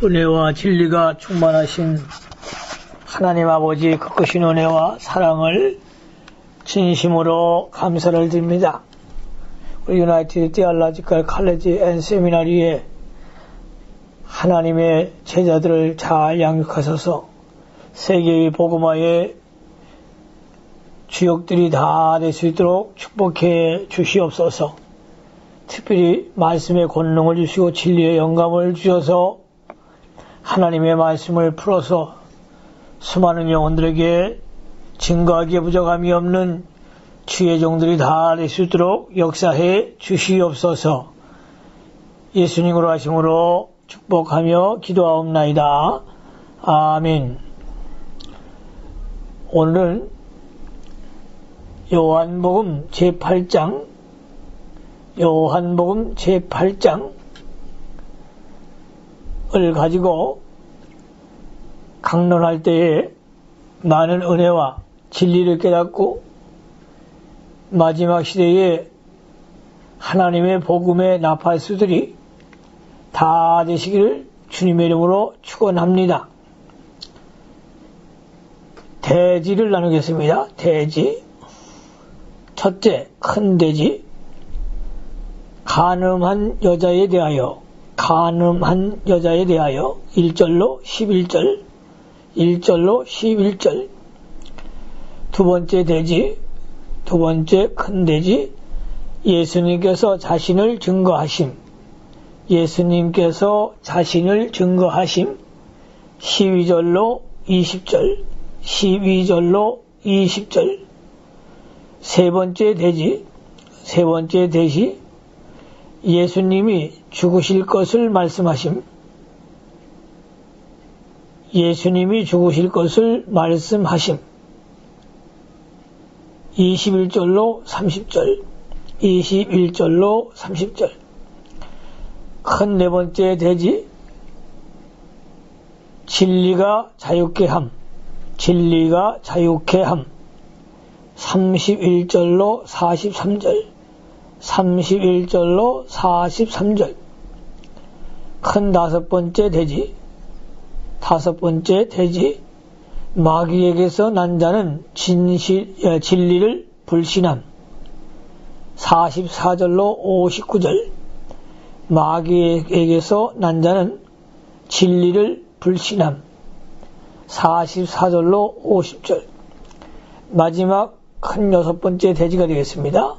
은혜와 진리가 충만하신 하나님 아버지 그 크신 은혜와 사랑을 진심으로 감사를 드립니다. 우리 유나이티드 디알라지컬 칼레지 앤 세미나리에 하나님의 제자들을 잘 양육하셔서 세계의 복음화에 주역들이 다 될 수 있도록 축복해 주시옵소서. 특별히 말씀의 권능을 주시고 진리의 영감을 주셔서 하나님의 말씀을 풀어서 수많은 영혼들에게 증거하기에 부족함이 없는 주의 종들이 다 될 수 있도록 역사해 주시옵소서. 예수님으로 하심으로 축복하며 기도하옵나이다. 아멘. 오늘은 요한복음 제8장을 가지고 강론할 때에 많은 은혜와 진리를 깨닫고 마지막 시대에 하나님의 복음의 나팔수들이 다 되시기를 주님의 이름으로 축원합니다. 대지를 나누겠습니다. 대지. 첫째, 큰 대지. 간음한 여자에 대하여 1절로 11절. 두 번째 대지, 두 번째 큰 대지, 예수님께서 자신을 증거하심. 12절로 20절. 세 번째 대지, 예수님이 죽으실 것을 말씀하심. 21절로 30절. 큰 네 번째 대지, 진리가 자유케 함. 31절로 43절. 큰 다섯 번째 대지, 마귀에게서 난 자는 진리를 불신함. 44절로 59절. 마귀에게서 난 자는 진리를 불신함. 44절로 50절. 마지막 큰 여섯 번째 대지가 되겠습니다.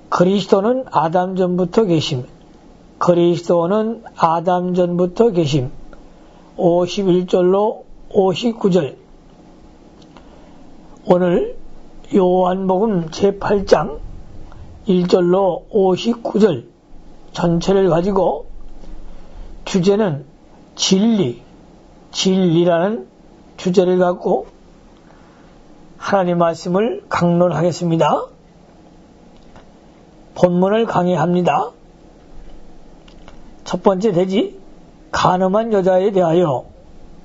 그리스도는 아담 전부터 계심. 51절로 59절. 오늘 요한복음 제8장 1절로 59절 전체를 가지고 주제는 진리라는 주제를 갖고 하나님 말씀을 강론하겠습니다. 본문을 강의합니다. 첫 번째 대지, 간음한 여자에 대하여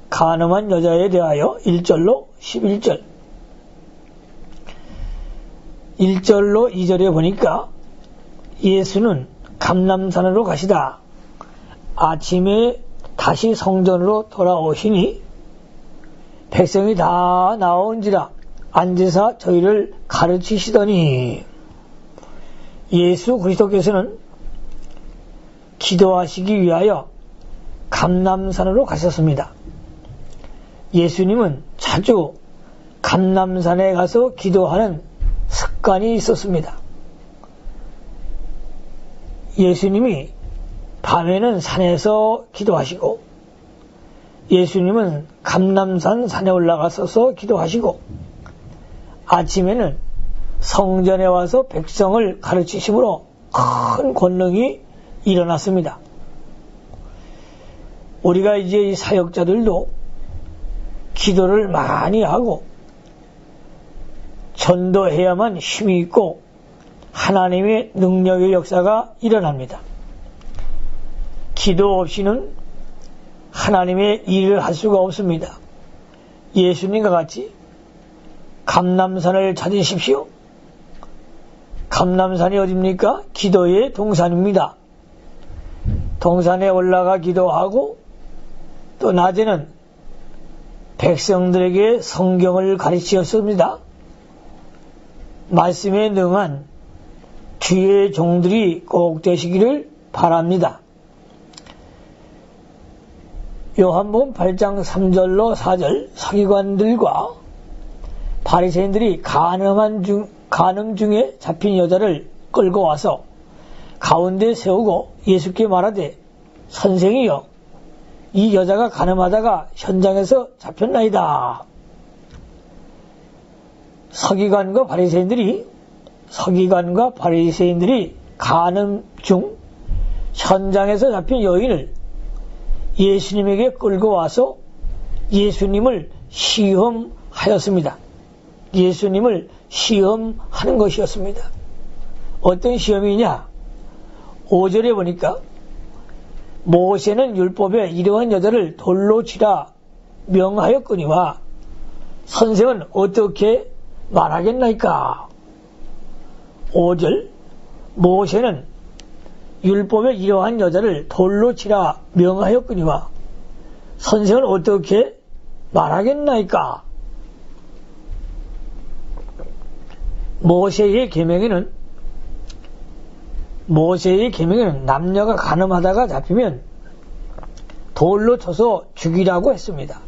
1절로 11절. 1절로 2절에 보니까 예수는 감람산으로 가시다. 아침에 다시 성전으로 돌아오시니 백성이 다 나온지라 앉으사 저희를 가르치시더니, 예수 그리스도께서는 기도하시기 위하여 감람산으로 가셨습니다. 예수님은 자주 감람산에 가서 기도하는 습관이 있었습니다. 예수님이 밤에는 산에서 기도하시고, 예수님은 감람산 산에 올라가서서 기도하시고, 아침에는 성전에 와서 백성을 가르치심으로 큰 권능이 일어났습니다. 우리가 이제 이 사역자들도 기도를 많이 하고 전도해야만 힘이 있고 하나님의 능력의 역사가 일어납니다. 기도 없이는 하나님의 일을 할 수가 없습니다. 예수님과 같이 감람산을 찾으십시오. 감람산이 어딥니까? 기도의 동산입니다. 동산에 올라가 기도하고 또 낮에는 백성들에게 성경을 가르치었습니다. 말씀에 능한 주의 종들이 꼭 되시기를 바랍니다. 요한복음 8장 3절로 4절 서기관들과 바리새인들이 간음 중에 잡힌 여자를 끌고 와서 가운데 세우고 예수께 말하되 선생이여 이 여자가 간음하다가 현장에서 잡혔나이다. 서기관과 바리새인들이 간음 중 현장에서 잡힌 여인을 예수님에게 끌고 와서 예수님을 시험하였습니다. 예수님을 시험하는 것이었습니다. 어떤 시험이냐? 5절에 보니까 모세는 율법에 이러한 여자를 돌로 치라 명하였거니와 선생은 어떻게 말하겠나이까? 5절 모세는 율법에 이러한 여자를 돌로 치라 명하였거니와 선생은 어떻게 말하겠나이까? 모세의 계명에는 남녀가 간음하다가 잡히면 돌로 쳐서 죽이라고 했습니다.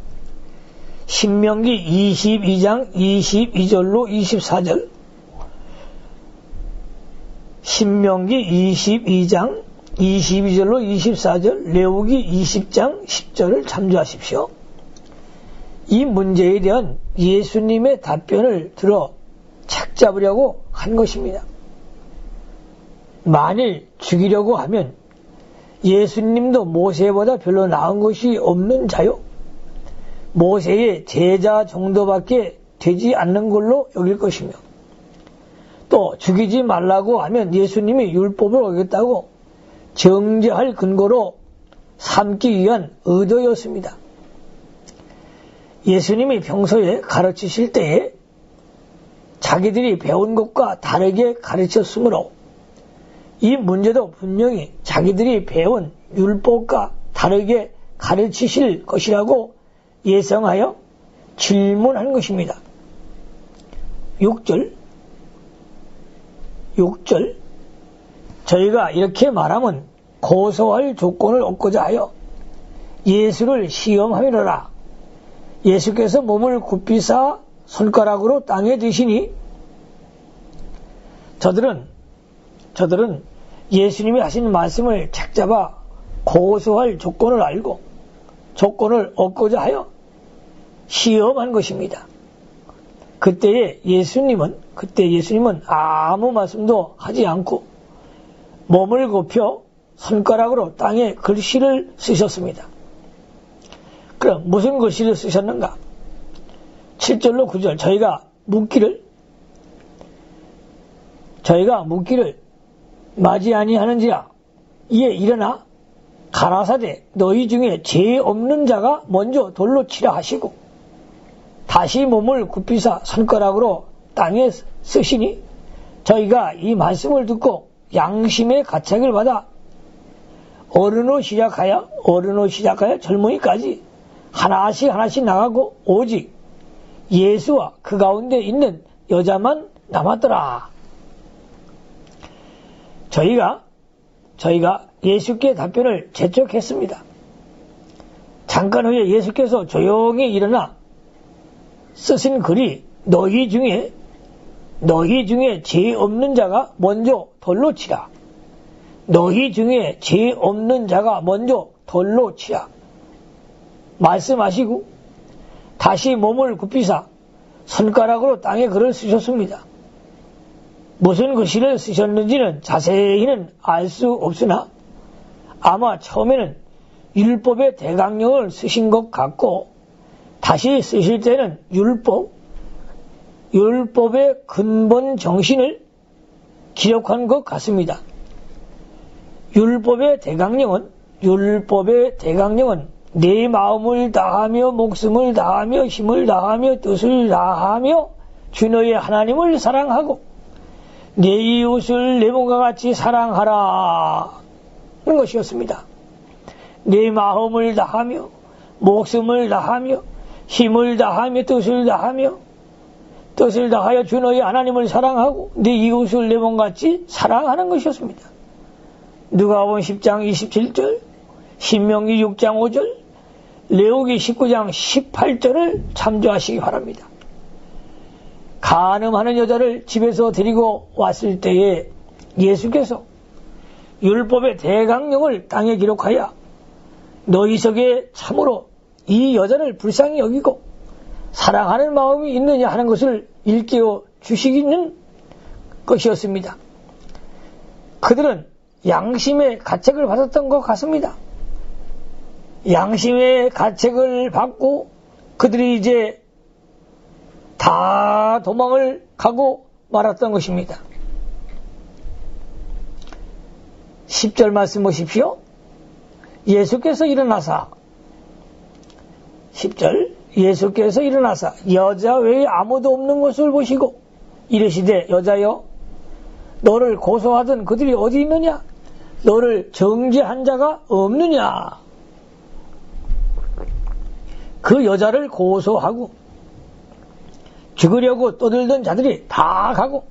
신명기 22장 22절로 24절, 신명기 22장 22절로 24절, 레위기 20장 10절을 참조하십시오. 이 문제에 대한 예수님의 답변을 들어 착잡으려고 한 것입니다. 만일 죽이려고 하면 예수님도 모세보다 별로 나은 것이 없는 자요. 모세의 제자 정도밖에 되지 않는 걸로 여길 것이며 또 죽이지 말라고 하면 예수님이 율법을 어겼다고 정죄할 근거로 삼기 위한 의도였습니다. 예수님이 평소에 가르치실 때에 자기들이 배운 것과 다르게 가르쳤으므로 이 문제도 분명히 자기들이 배운 율법과 다르게 가르치실 것이라고 예상하여 질문한 것입니다. 6절 저희가 이렇게 말하면 고소할 조건을 얻고자 하여 예수를 시험하미로라. 예수께서 몸을 굽히사 손가락으로 땅에 드시니 저들은 예수님이 하신 말씀을 착잡아 고소할 조건을 알고 조건을 얻고자 하여 시험한 것입니다. 그때 예수님은 아무 말씀도 하지 않고 몸을 굽혀 손가락으로 땅에 글씨를 쓰셨습니다. 그럼 무슨 글씨를 쓰셨는가? 7절로 9절 저희가 묻기를 맞이 아니하는지라. 이에 일어나 가라사대 너희 중에 죄 없는 자가 먼저 돌로 치라 하시고 다시 몸을 굽히사 손가락으로 땅에 쓰시니 저희가 이 말씀을 듣고 양심의 가책을 받아 어른으로 시작하여 젊은이까지 하나씩 나가고 오직 예수와 그 가운데 있는 여자만 남았더라. 저희가 예수께 답변을 재촉했습니다. 잠깐 후에 예수께서 조용히 일어나 쓰신 글이 너희 중에 죄 없는 자가 먼저 돌로 치라. 너희 중에 죄 없는 자가 먼저 돌로 치라. 말씀하시고 다시 몸을 굽히사 손가락으로 땅에 글을 쓰셨습니다. 무슨 글씨를 쓰셨는지는 자세히는 알 수 없으나 아마 처음에는 율법의 대강령을 쓰신 것 같고 다시 쓰실 때는 율법의 근본 정신을 기록한 것 같습니다. 율법의 대강령은 내 마음을 다하며 목숨을 다하며 힘을 다하며 뜻을 다하며 주 너의 하나님을 사랑하고 내 이웃을 내 몸과 같이 사랑하라 하는 것이었습니다. 내 마음을 다하며 목숨을 다하며 힘을 다하며 뜻을 다하여 주 너희 하나님을 사랑하고 네 이웃을 내 몸같이 사랑하는 것이었습니다. 누가복음 10장 27절, 신명기 6장 5절, 레위기 19장 18절을 참조하시기 바랍니다. 간음하는 여자를 집에서 데리고 왔을 때에 예수께서 율법의 대강령을 땅에 기록하여 너희 속에 참으로 이 여자를 불쌍히 여기고 사랑하는 마음이 있느냐 하는 것을 일깨워 주시기는 것이었습니다. 그들은 양심의 가책을 받았던 것 같습니다. 양심의 가책을 받고 그들이 이제 다 도망을 가고 말았던 것입니다. 10절 말씀 보십시오. 예수께서 일어나사 10절 예수께서 일어나사 여자 외에 아무도 없는 것을 보시고 이르시되 여자여 너를 고소하던 그들이 어디 있느냐? 너를 정죄한 자가 없느냐? 그 여자를 고소하고 죽으려고 떠들던 자들이 다 가고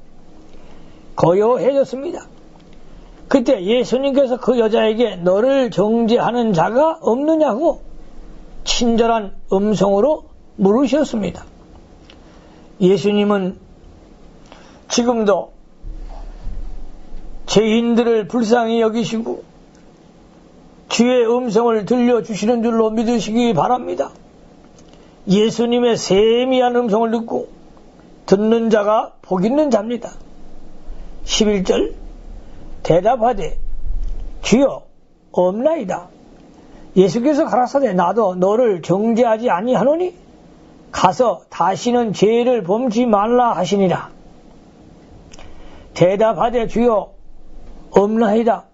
고요해졌습니다. 그때 예수님께서 그 여자에게 너를 정죄하는 자가 없느냐고 친절한 음성으로 물으셨습니다. 예수님은 지금도 죄인들을 불쌍히 여기시고 주의 음성을 들려주시는 줄로 믿으시기 바랍니다. 예수님의 세미한 음성을 듣고 듣는 자가 복 있는 자입니다. 11절 대답하되 주여 없나이다. 예수께서 가라사대 나도 너를 정죄하지 아니하노니 가서 다시는 죄를 범치 말라 하시니라. 대답하되 주여 없나이다.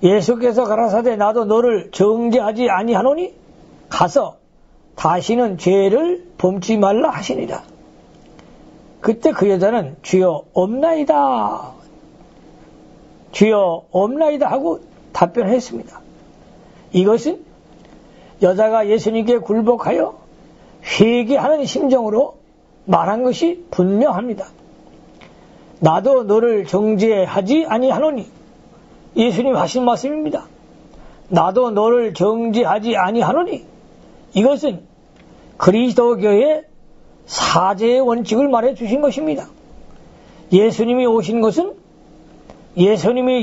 예수께서 가라사대 나도 너를 정죄하지 아니하노니 가서 다시는 죄를 범치 말라 하시니라. 그때 그 여자는 주여 없나이다. 주여 없나이다 하고 답변했습니다. 이것은 여자가 예수님께 굴복하여 회개하는 심정으로 말한 것이 분명합니다. 나도 너를 정죄하지 아니하노니 예수님 하신 말씀입니다. 나도 너를 정죄하지 아니하노니 이것은 그리스도교의 사죄의 원칙을 말해 주신 것입니다. 예수님이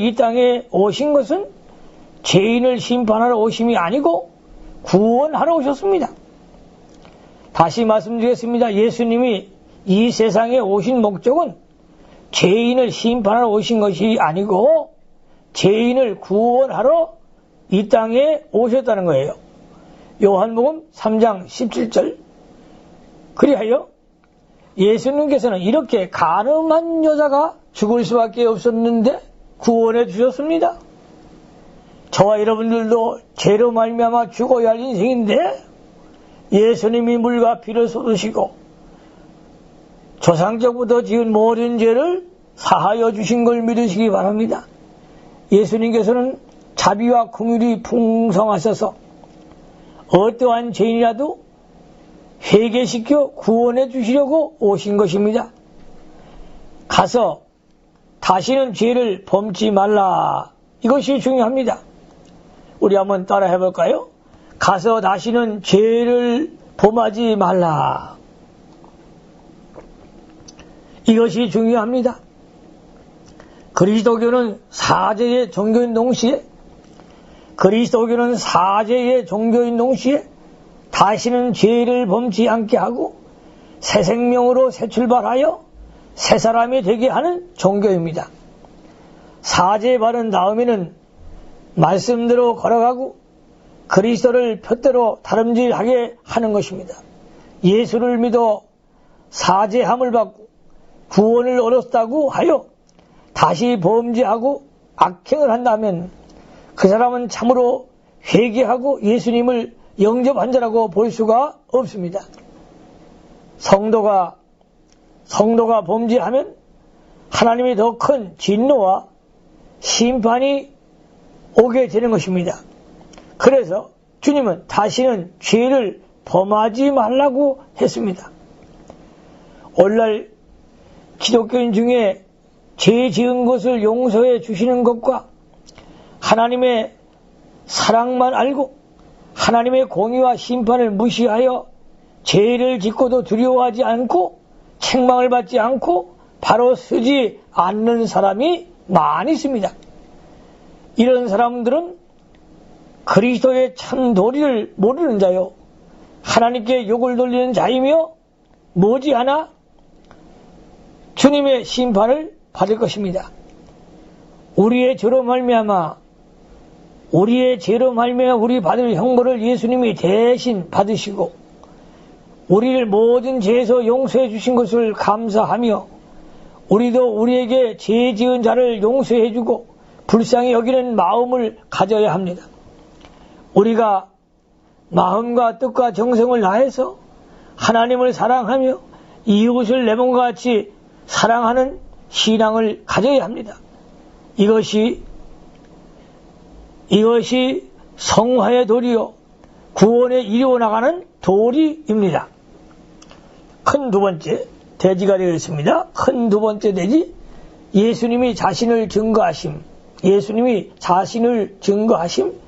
이 땅에 오신 것은 죄인을 심판하러 오심이 아니고 구원하러 오셨습니다. 다시 말씀드리겠습니다. 예수님이 이 세상에 오신 목적은 죄인을 심판하러 오신 것이 아니고 죄인을 구원하러 이 땅에 오셨다는 거예요. 요한복음 3장 17절. 그리하여 예수님께서는 이렇게 간음한 여자가 죽을 수밖에 없었는데 구원해 주셨습니다. 저와 여러분들도 죄로 말미암아 죽어야 할 인생인데 예수님이 물과 피를 쏟으시고 조상적부터 지은 모든 죄를 사하여 주신 걸 믿으시기 바랍니다. 예수님께서는 자비와 긍휼이 풍성하셔서 어떠한 죄인이라도 회개시켜 구원해 주시려고 오신 것입니다. 가서 다시는 죄를 범치 말라. 이것이 중요합니다. 우리 한번 따라 해볼까요? 가서 다시는 죄를 범하지 말라. 이것이 중요합니다. 그리스도교는 사죄의 종교인 동시에 다시는 죄를 범치 않게 하고 새 생명으로 새 출발하여 새 사람이 되게 하는 종교입니다. 사죄 받은 다음에는 말씀대로 걸어가고 그리스도를 표대로 다름질하게 하는 것입니다. 예수를 믿어 사죄함을 받고 구원을 얻었다고 하여 다시 범죄하고 악행을 한다면 그 사람은 참으로 회개하고 예수님을 영접한 자라고 볼 수가 없습니다. 성도가 범죄하면 하나님이 더 큰 진노와 심판이 오게 되는 것입니다. 그래서 주님은 다시는 죄를 범하지 말라고 했습니다. 오늘날 기독교인 중에 죄 지은 것을 용서해 주시는 것과 하나님의 사랑만 알고 하나님의 공의와 심판을 무시하여 죄를 짓고도 두려워하지 않고 책망을 받지 않고 바로 서지 않는 사람이 많이 있습니다. 이런 사람들은 그리스도의 참 도리를 모르는 자요, 하나님께 욕을 돌리는 자이며 머지않아 주님의 심판을 받을 것입니다. 우리의 죄로 말미암아 우리 받을 형벌을 예수님이 대신 받으시고 우리를 모든 죄에서 용서해 주신 것을 감사하며 우리도 우리에게 죄 지은 자를 용서해 주고 불쌍히 여기는 마음을 가져야 합니다. 우리가 마음과 뜻과 정성을 다해서 하나님을 사랑하며 이웃을 내 몸과 같이 사랑하는 신앙을 가져야 합니다. 이것이 성화의 도리요 구원에 이루어 나가는 도리입니다. 큰 두 번째 대지가 되겠습니다. 큰 두 번째 대지, 예수님이 자신을 증거하심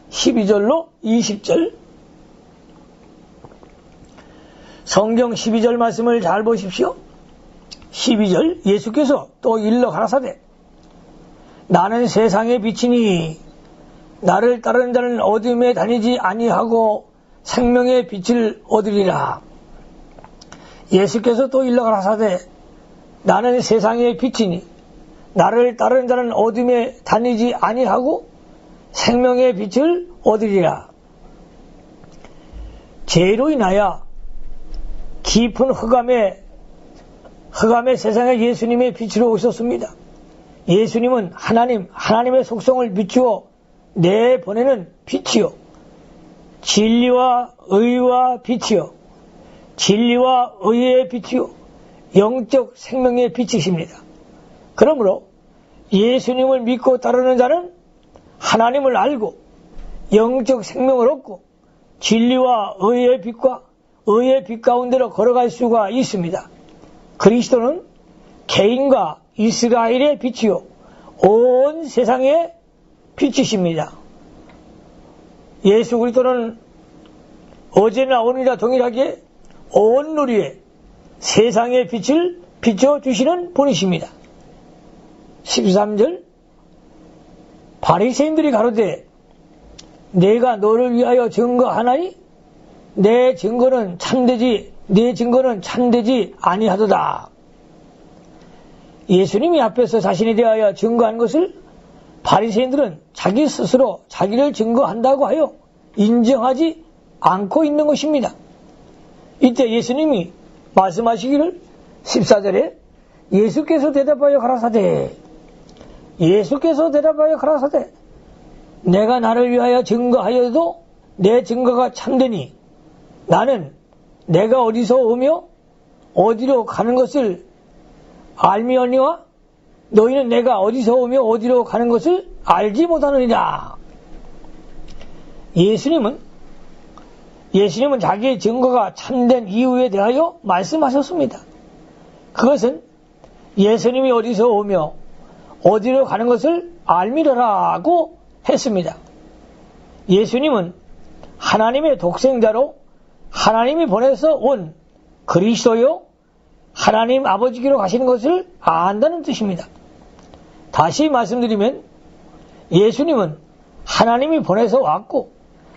12절로 20절. 성경 12절 말씀을 잘 보십시오. 12절, 예수께서 또 일러 가라사대 나는 세상의 빛이니 나를 따르는 자는 어둠에 다니지 아니하고 생명의 빛을 얻으리라. 예수께서 또 일러 가라사대 나는 세상의 빛이니 나를 따르는 자는 어둠에 다니지 아니하고 생명의 빛을 얻으리라. 죄로 인하여 깊은 흑암의 세상에 예수님의 빛으로 오셨습니다. 예수님은 하나님의 속성을 비추어 내보내는 빛이요, 진리와 의와 빛이요, 진리와 의의 빛이요, 영적 생명의 빛이십니다. 그러므로 예수님을 믿고 따르는 자는 하나님을 알고 영적 생명을 얻고 진리와 의의 빛과 의의 빛 가운데로 걸어갈 수가 있습니다. 그리스도는 개인과 이스라엘의 빛이요 온 세상의 빛이십니다. 예수 그리스도는 어제나 오늘이나 동일하게 온 누리에 세상의 빛을 비춰주시는 분이십니다. 13절, 바리새인들이 가로되 내가 너를 위하여 증거하나니 내 증거는 참되지 아니하도다. 예수님이 앞에서 자신에 대하여 증거한 것을 바리새인들은 자기 스스로 자기를 증거한다고 하여 인정하지 않고 있는 것입니다. 이때 예수님이 말씀하시기를 14절에 예수께서 대답하여 가라사대 내가 나를 위하여 증거하여도 내 증거가 참되니 나는 내가 어디서 오며 어디로 가는 것을 알미언니와 너희는 내가 어디서 오며 어디로 가는 것을 알지 못하느니라. 예수님은 자기의 증거가 참된 이유에 대하여 말씀하셨습니다. 그것은 예수님이 어디서 오며 어디로 가는 것을 알미러라고 했습니다. 예수님은 하나님의 독생자로 하나님이 보내서 온 그리스도요 하나님 아버지께로 가시는 것을 안다는 뜻입니다. 다시 말씀드리면 예수님은 하나님이 보내서 왔고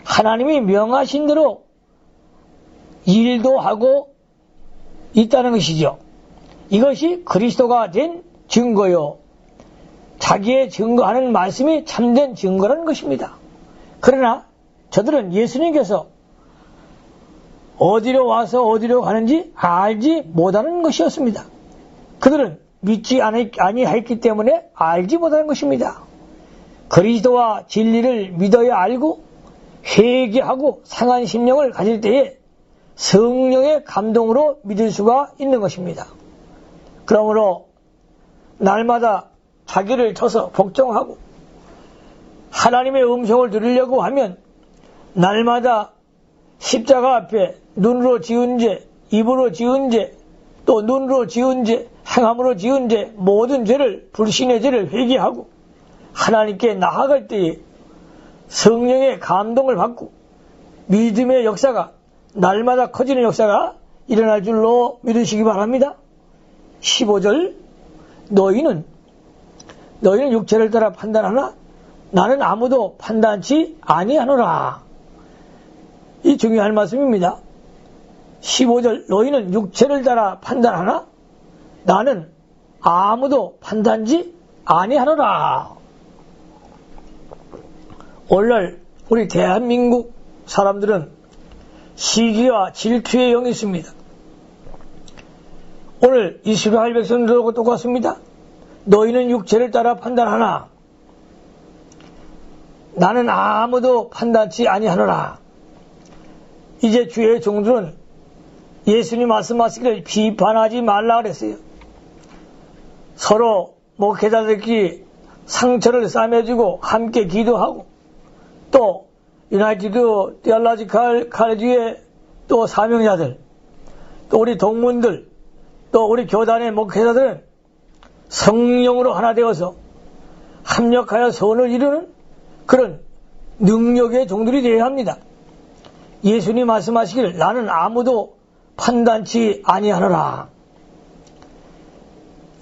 하나님이 명하신 대로 일도 하고 있다는 것이죠. 이것이 그리스도가 된 증거요, 자기의 증거하는 말씀이 참된 증거라는 것입니다. 그러나 저들은 예수님께서 어디로 와서 어디로 가는지 알지 못하는 것이었습니다. 그들은 믿지 아니하였기 때문에 알지 못하는 것입니다. 그리스도와 진리를 믿어야 알고 회개하고 상한 심령을 가질 때에 성령의 감동으로 믿을 수가 있는 것입니다. 그러므로 날마다 자기를 쳐서 복종하고 하나님의 음성을 들으려고 하면 날마다 십자가 앞에 눈으로 지은 죄, 입으로 지은 죄, 또 눈으로 지은 죄, 행함으로 지은 죄, 모든 죄를, 불신의 죄를 회개하고 하나님께 나아갈 때에 성령의 감동을 받고 믿음의 역사가 날마다 커지는 역사가 일어날 줄로 믿으시기 바랍니다. 15절 너희는 육체를 따라 판단하나 나는 아무도 판단치 아니하노라. 이 중요한 말씀입니다. 15절 너희는 육체를 따라 판단하나 나는 아무도 판단지 아니하노라. 오늘날 우리 대한민국 사람들은 시기와 질투의 영이 있습니다. 오늘 이스라엘 백성들하고 똑같습니다. 너희는 육체를 따라 판단하나 나는 아무도 판단치 아니하노라. 이제 주의 종들은 예수님 말씀하시기를 비판하지 말라 그랬어요. 서로 목회자들끼리 상처를 싸매주고 함께 기도하고 또 유나이티드 디알라지칼 칼리지의 또 사명자들 또 우리 동문들 또 우리 교단의 목회자들은 성령으로 하나 되어서 합력하여 선을 이루는 그런 능력의 종들이 되어야 합니다. 예수님 말씀하시길 나는 아무도 판단치 아니하노라.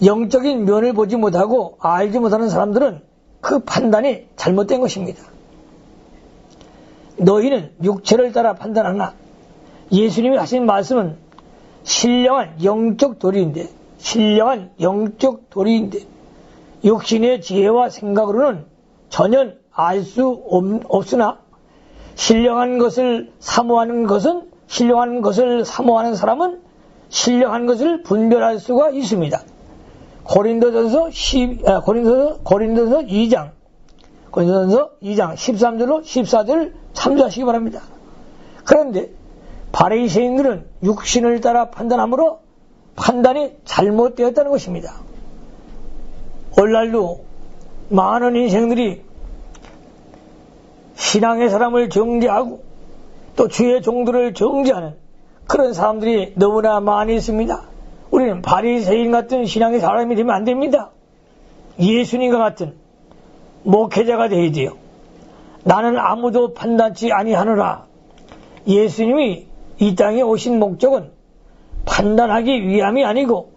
영적인 면을 보지 못하고 알지 못하는 사람들은 그 판단이 잘못된 것입니다. 너희는 육체를 따라 판단하나 예수님이 하신 말씀은 신령한 영적 도리인데 육신의 지혜와 생각으로는 전혀 알 수 없으나 신령한 것을 사모하는 사람은 신령한 것을 분별할 수가 있습니다. 고린도전서 2장 13절로 14절 참조하시기 바랍니다. 그런데 바리새인들은 육신을 따라 판단함으로 판단이 잘못되었다는 것입니다. 오늘날도 많은 인생들이 신앙의 사람을 정죄하고 또 주의 종들을 정죄하는 그런 사람들이 너무나 많이 있습니다. 우리는 바리새인 같은 신앙의 사람이 되면 안 됩니다. 예수님과 같은 목회자가 되어야 돼요. 나는 아무도 판단치 아니하노라. 예수님이 이 땅에 오신 목적은 판단하기 위함이 아니고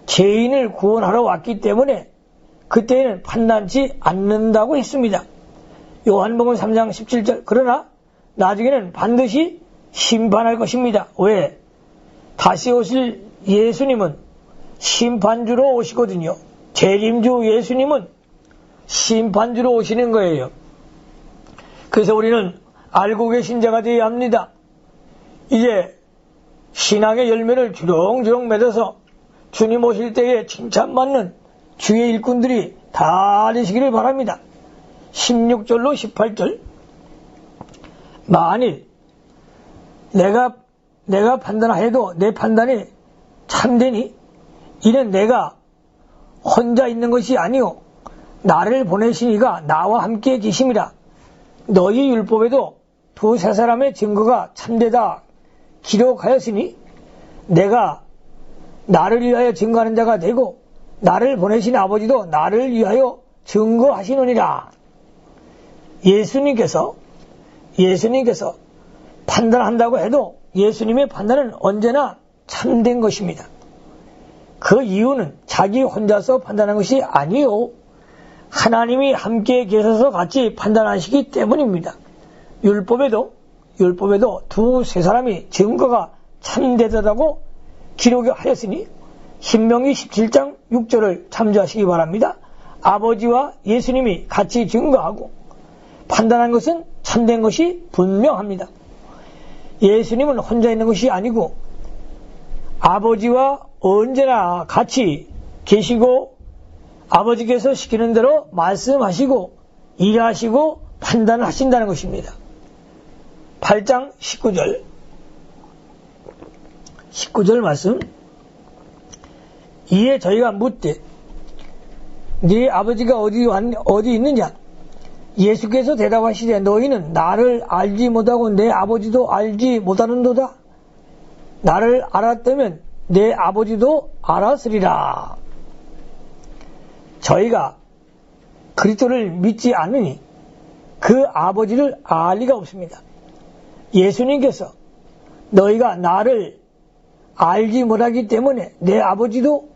죄인을 구원하러 왔기 때문에 그때에는 판단치 않는다고 했습니다. 요한복음 3장 17절 그러나 나중에는 반드시 심판할 것입니다. 왜? 다시 오실 예수님은 심판주로 오시거든요. 재림주 예수님은 심판주로 오시는 거예요. 그래서 우리는 알고 계신 자가 되어야 합니다. 이제 신앙의 열매를 주렁주렁 맺어서 주님 오실 때에 칭찬받는 주의 일꾼들이 다 되시기를 바랍니다. 16절로 18절 만일 내가 판단해도 내 판단이 참되니 이는 내가 혼자 있는 것이 아니오 나를 보내신 이가 나와 함께 계심이라. 너희 율법에도 두세 사람의 증거가 참되다 기록하였으니 내가 나를 위하여 증거하는 자가 되고 나를 보내신 아버지도 나를 위하여 증거하시느니라. 예수님께서 판단한다고 해도 예수님의 판단은 언제나 참된 것입니다. 그 이유는 자기 혼자서 판단한 것이 아니요. 하나님이 함께 계셔서 같이 판단하시기 때문입니다. 율법에도 두세 사람이 증거가 참되다고 기록하였으니 신명기 17장 6절을 참조하시기 바랍니다. 아버지와 예수님이 같이 증거하고 판단한 것은 참된 것이 분명합니다. 예수님은 혼자 있는 것이 아니고 아버지와 언제나 같이 계시고 아버지께서 시키는 대로 말씀하시고 일하시고 판단하신다는 것입니다. 8장 19절 말씀 이에 저희가 묻되 네 아버지가 어디 있느냐 예수께서 대답하시되 너희는 나를 알지 못하고 내 아버지도 알지 못하는도다. 나를 알았다면 내 아버지도 알았으리라. 저희가 그리스도를 믿지 않으니 그 아버지를 알 리가 없습니다. 예수님께서 너희가 나를 알지 못하기 때문에 내 아버지도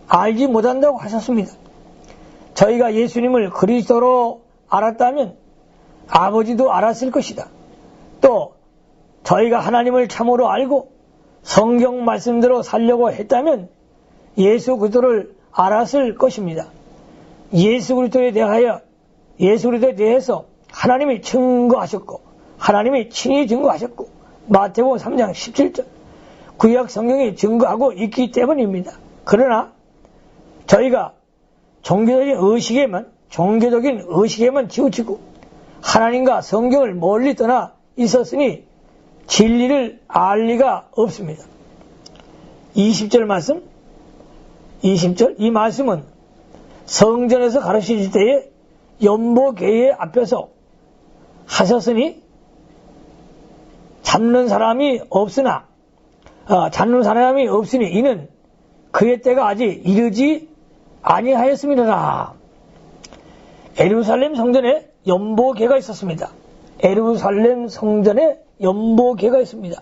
알지 못한다고 하셨습니다. 저희가 예수님을 그리스도로 알았다면 아버지도 알았을 것이다. 또 저희가 하나님을 참으로 알고 성경 말씀대로 살려고 했다면 예수 그리스도를 알았을 것입니다. 예수 그리스도에 대해서 하나님이 증거하셨고 하나님이 친히 증거하셨고 마태복음 3장 17절 구약 성경이 증거하고 있기 때문입니다. 그러나 저희가 종교적인 의식에만 치우치고 하나님과 성경을 멀리 떠나 있었으니 진리를 알 리가 없습니다. 20절 말씀, 20절 이 말씀은 성전에서 가르치실 때에 연보궤의 앞에서 하셨으니 잡는 사람이 없으니 이는 그의 때가 아직 이르지 아니하였음이라. 예루살렘 성전에 연보궤가 있었습니다. 예루살렘 성전에 연보궤가 있습니다.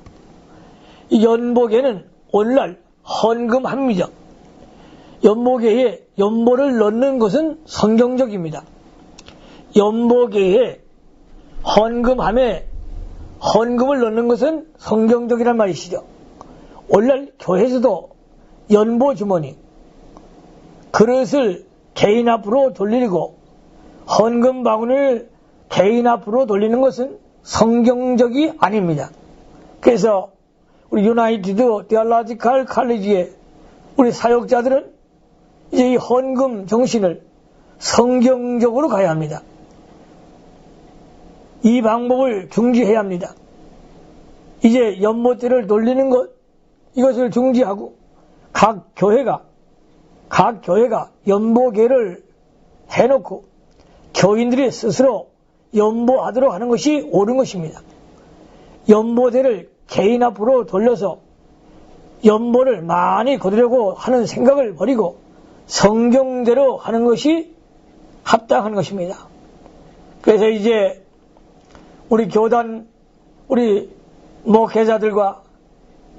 이 연보궤는 오늘날 헌금합니다. 연보궤에 연보를 넣는 것은 성경적입니다. 연보궤에 헌금을 넣는 것은 성경적이란 말이시죠. 오늘날 교회에서도 연보 주머니, 그릇을 개인 앞으로 돌리고 헌금 바구니를 개인 앞으로 돌리는 것은 성경적이 아닙니다. 그래서 우리 유나이티드 디알라지칼 칼리지의 우리 사역자들은 이제 이 헌금 정신을 성경적으로 가야 합니다. 이 방법을 중지해야 합니다. 이제 연못대를 돌리는 것, 이것을 중지하고 각 교회가 연보궤를 해놓고 교인들이 스스로 연보하도록 하는 것이 옳은 것입니다. 연보대를 개인 앞으로 돌려서 연보를 많이 거두려고 하는 생각을 버리고 성경대로 하는 것이 합당한 것입니다. 그래서 이제 우리 교단, 우리 목회자들과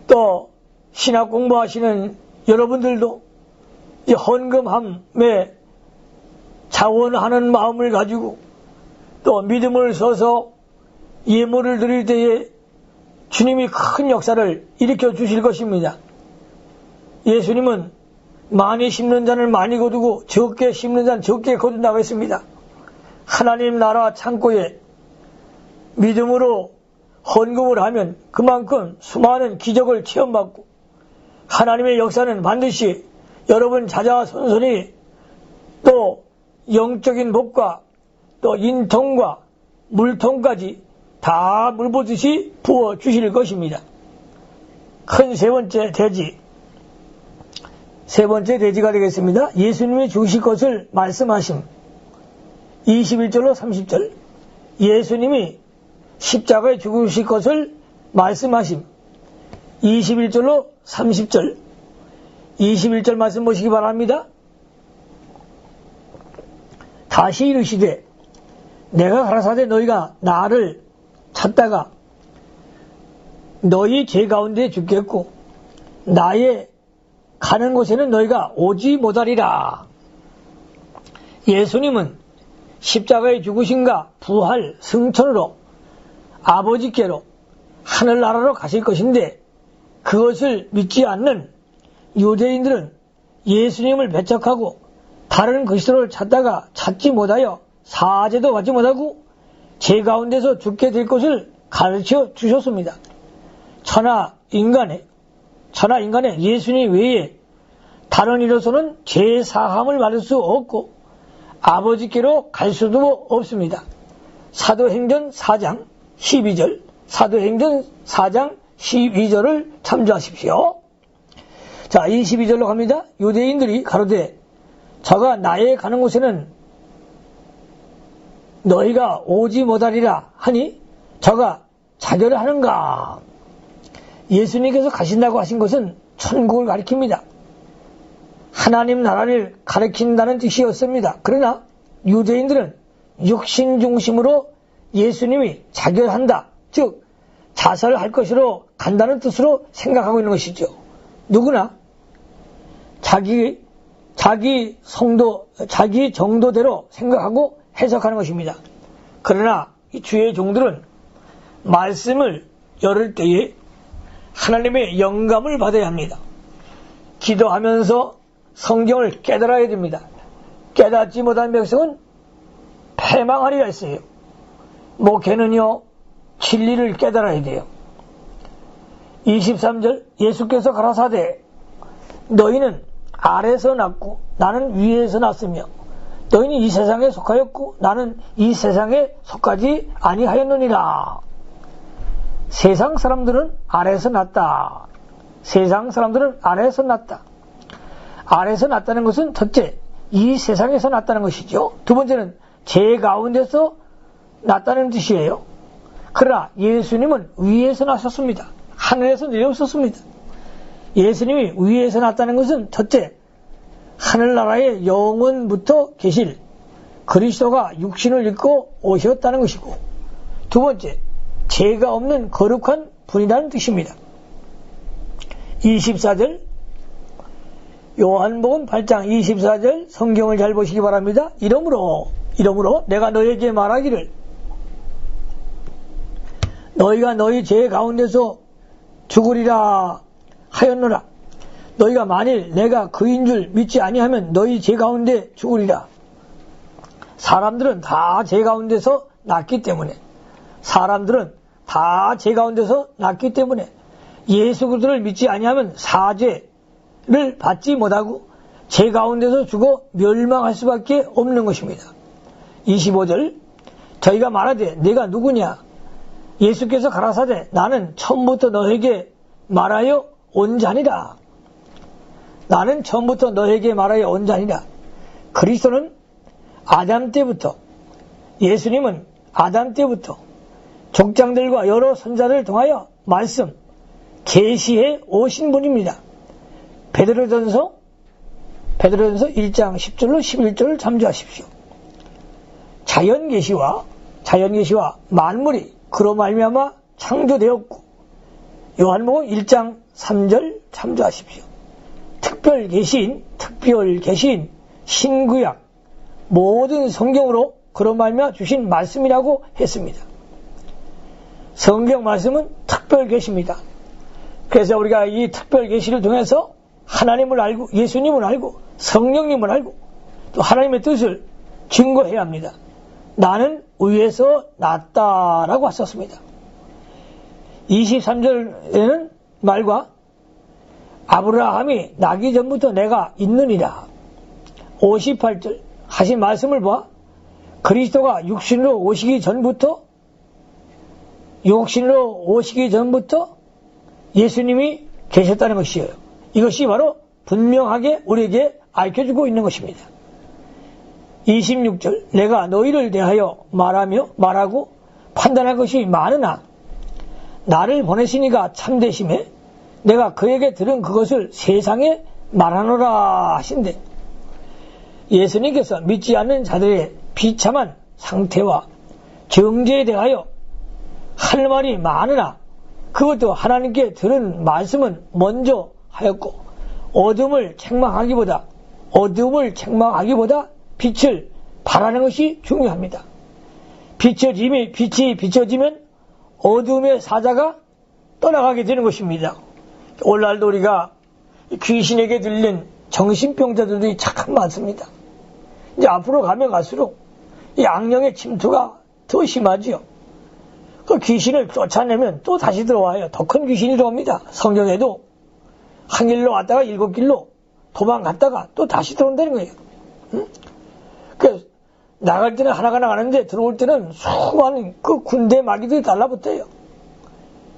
또 신학 공부하시는 여러분들도 이 헌금함에 자원하는 마음을 가지고 또 믿음을 써서 예물을 드릴 때에 주님이 큰 역사를 일으켜 주실 것입니다. 예수님은 많이 심는 자는 많이 거두고 적게 심는 자는 적게 거둔다고 했습니다. 하나님 나라 창고에 믿음으로 헌금을 하면 그만큼 수많은 기적을 체험받고 하나님의 역사는 반드시 여러분 자자손손이 또 영적인 복과 또 인통과 물통까지 다 물보듯이 부어주실 것입니다. 큰 세 번째 대지가 되겠습니다. 예수님이 죽으실 것을 말씀하심. 21절로 30절 예수님이 십자가에 죽으실 것을 말씀하심. 21절로 30절 21절 말씀 보시기 바랍니다. 다시 이르시되 내가 가라사대 너희가 나를 찾다가 너희 죄 가운데 죽겠고 나의 가는 곳에는 너희가 오지 못하리라. 예수님은 십자가에 죽으신가 부활 승천으로 아버지께로 하늘나라로 가실 것인데 그것을 믿지 않는 유대인들은 예수님을 배척하고 다른 그리스도를 찾다가 찾지 못하여 사제도 받지 못하고 죄 가운데서 죽게 될 것을 가르쳐 주셨습니다. 천하 인간의 예수님 외에 다른 이로서는 죄 사함을 받을 수 없고 아버지께로 갈 수도 없습니다. 사도행전 4장 12절 사도행전 4장 12절을 참조하십시오. 자, 22절로 갑니다. 유대인들이 가로되 저가 나의 가는 곳에는 너희가 오지 못하리라 하니 저가 자결하는가? 예수님께서 가신다고 하신 것은 천국을 가리킵니다. 하나님 나라를 가리킨다는 뜻이었습니다. 그러나 유대인들은 육신 중심으로 예수님이 자결한다, 즉 자살할 것으로 간다는 뜻으로 생각하고 있는 것이죠. 누구나 자기 정도대로 생각하고 해석하는 것입니다. 그러나 이 주의 종들은 말씀을 열을 때에 하나님의 영감을 받아야 합니다. 기도하면서 성경을 깨달아야 됩니다. 깨닫지 못한 백성은 패망하리라 했어요. 목회는요, 진리를 깨달아야 돼요. 23절 예수께서 가라사대 너희는 아래에서 났고 나는 위에서 났으며 너희는 이 세상에 속하였고 나는 이 세상에 속하지 아니하였느니라. 세상 사람들은 아래에서 났다. 세상 사람들은 아래에서 났다. 아래에서 났다는 것은 첫째, 이 세상에서 났다는 것이죠. 두 번째는 제 가운데서 났다는 뜻이에요. 그러나 예수님은 위에서 나셨습니다. 하늘에서 내려오셨습니다. 예수님이 위에서 났다는 것은 첫째, 하늘나라의 영원부터 계실 그리스도가 육신을 입고 오셨다는 것이고, 두 번째, 죄가 없는 거룩한 분이라는 뜻입니다. 24절 요한복음 8장 24절 성경을 잘 보시기 바랍니다. 이러므로 내가 너희에게 말하기를 너희가 너희 죄 가운데서 죽으리라 하였노라. 너희가 만일 내가 그인 줄 믿지 아니하면 너희 죄 가운데 죽으리라. 사람들은 다 죄 가운데서 났기 때문에 예수 그리스도를 믿지 아니하면 사죄를 받지 못하고 죄 가운데서 죽어 멸망할 수밖에 없는 것입니다. 25절 저희가 말하되 내가 누구냐? 예수께서 가라사대 나는 처음부터 너에게 말하여 온 자니라. 나는 처음부터 너에게 말하여 온 자니라. 그리스도는 아담 때부터, 예수님은 아담 때부터 족장들과 여러 선자를 통하여 말씀 계시해 오신 분입니다. 베드로전서 1장 10절로 11절을 참조하십시오. 자연계시와 만물이 그로 말미암아 창조되었고, 요한복음 1장 3절 참조하십시오. 특별계시인 신구약 모든 성경으로 그로 말미암아 주신 말씀이라고 했습니다. 성경 말씀은 특별계시입니다. 그래서 우리가 이 특별계시를 통해서 하나님을 알고 예수님을 알고 성령님을 알고 또 하나님의 뜻을 증거해야 합니다. 나는 위에서 났다라고 하셨습니다. 23절에는 말과 아브라함이 나기 전부터 내가 있느니라. 58절 하신 말씀을 봐. 그리스도가 육신으로 오시기 전부터 예수님이 계셨다는 것이에요. 이것이 바로 분명하게 우리에게 알려주고 있는 것입니다. 26절 내가 너희를 대하여 말하고 판단할 것이 많으나 나를 보내시니가 참되심에 내가 그에게 들은 그것을 세상에 말하노라 하신대. 예수님께서 믿지 않는 자들의 비참한 상태와 정죄에 대하여 할 말이 많으나 그것도 하나님께 들은 말씀은 먼저 하였고 어둠을 책망하기보다 빛을 바라는 것이 중요합니다. 빛이 비춰지면 어둠의 사자가 떠나가게 되는 것입니다. 오늘날도 우리가 귀신에게 들린 정신병자들이 참 많습니다. 이제 앞으로 가면 갈수록 이 악령의 침투가 더 심하지요. 그 귀신을 쫓아내면 또 다시 들어와요. 더 큰 귀신이 들어옵니다. 성경에도 한 길로 왔다가 7길로 도망갔다가 또 다시 들어온다는 거예요. 그래서 나갈 때는 하나가 나가는데 들어올 때는 수많은 그 군대 마귀들이 달라붙어요.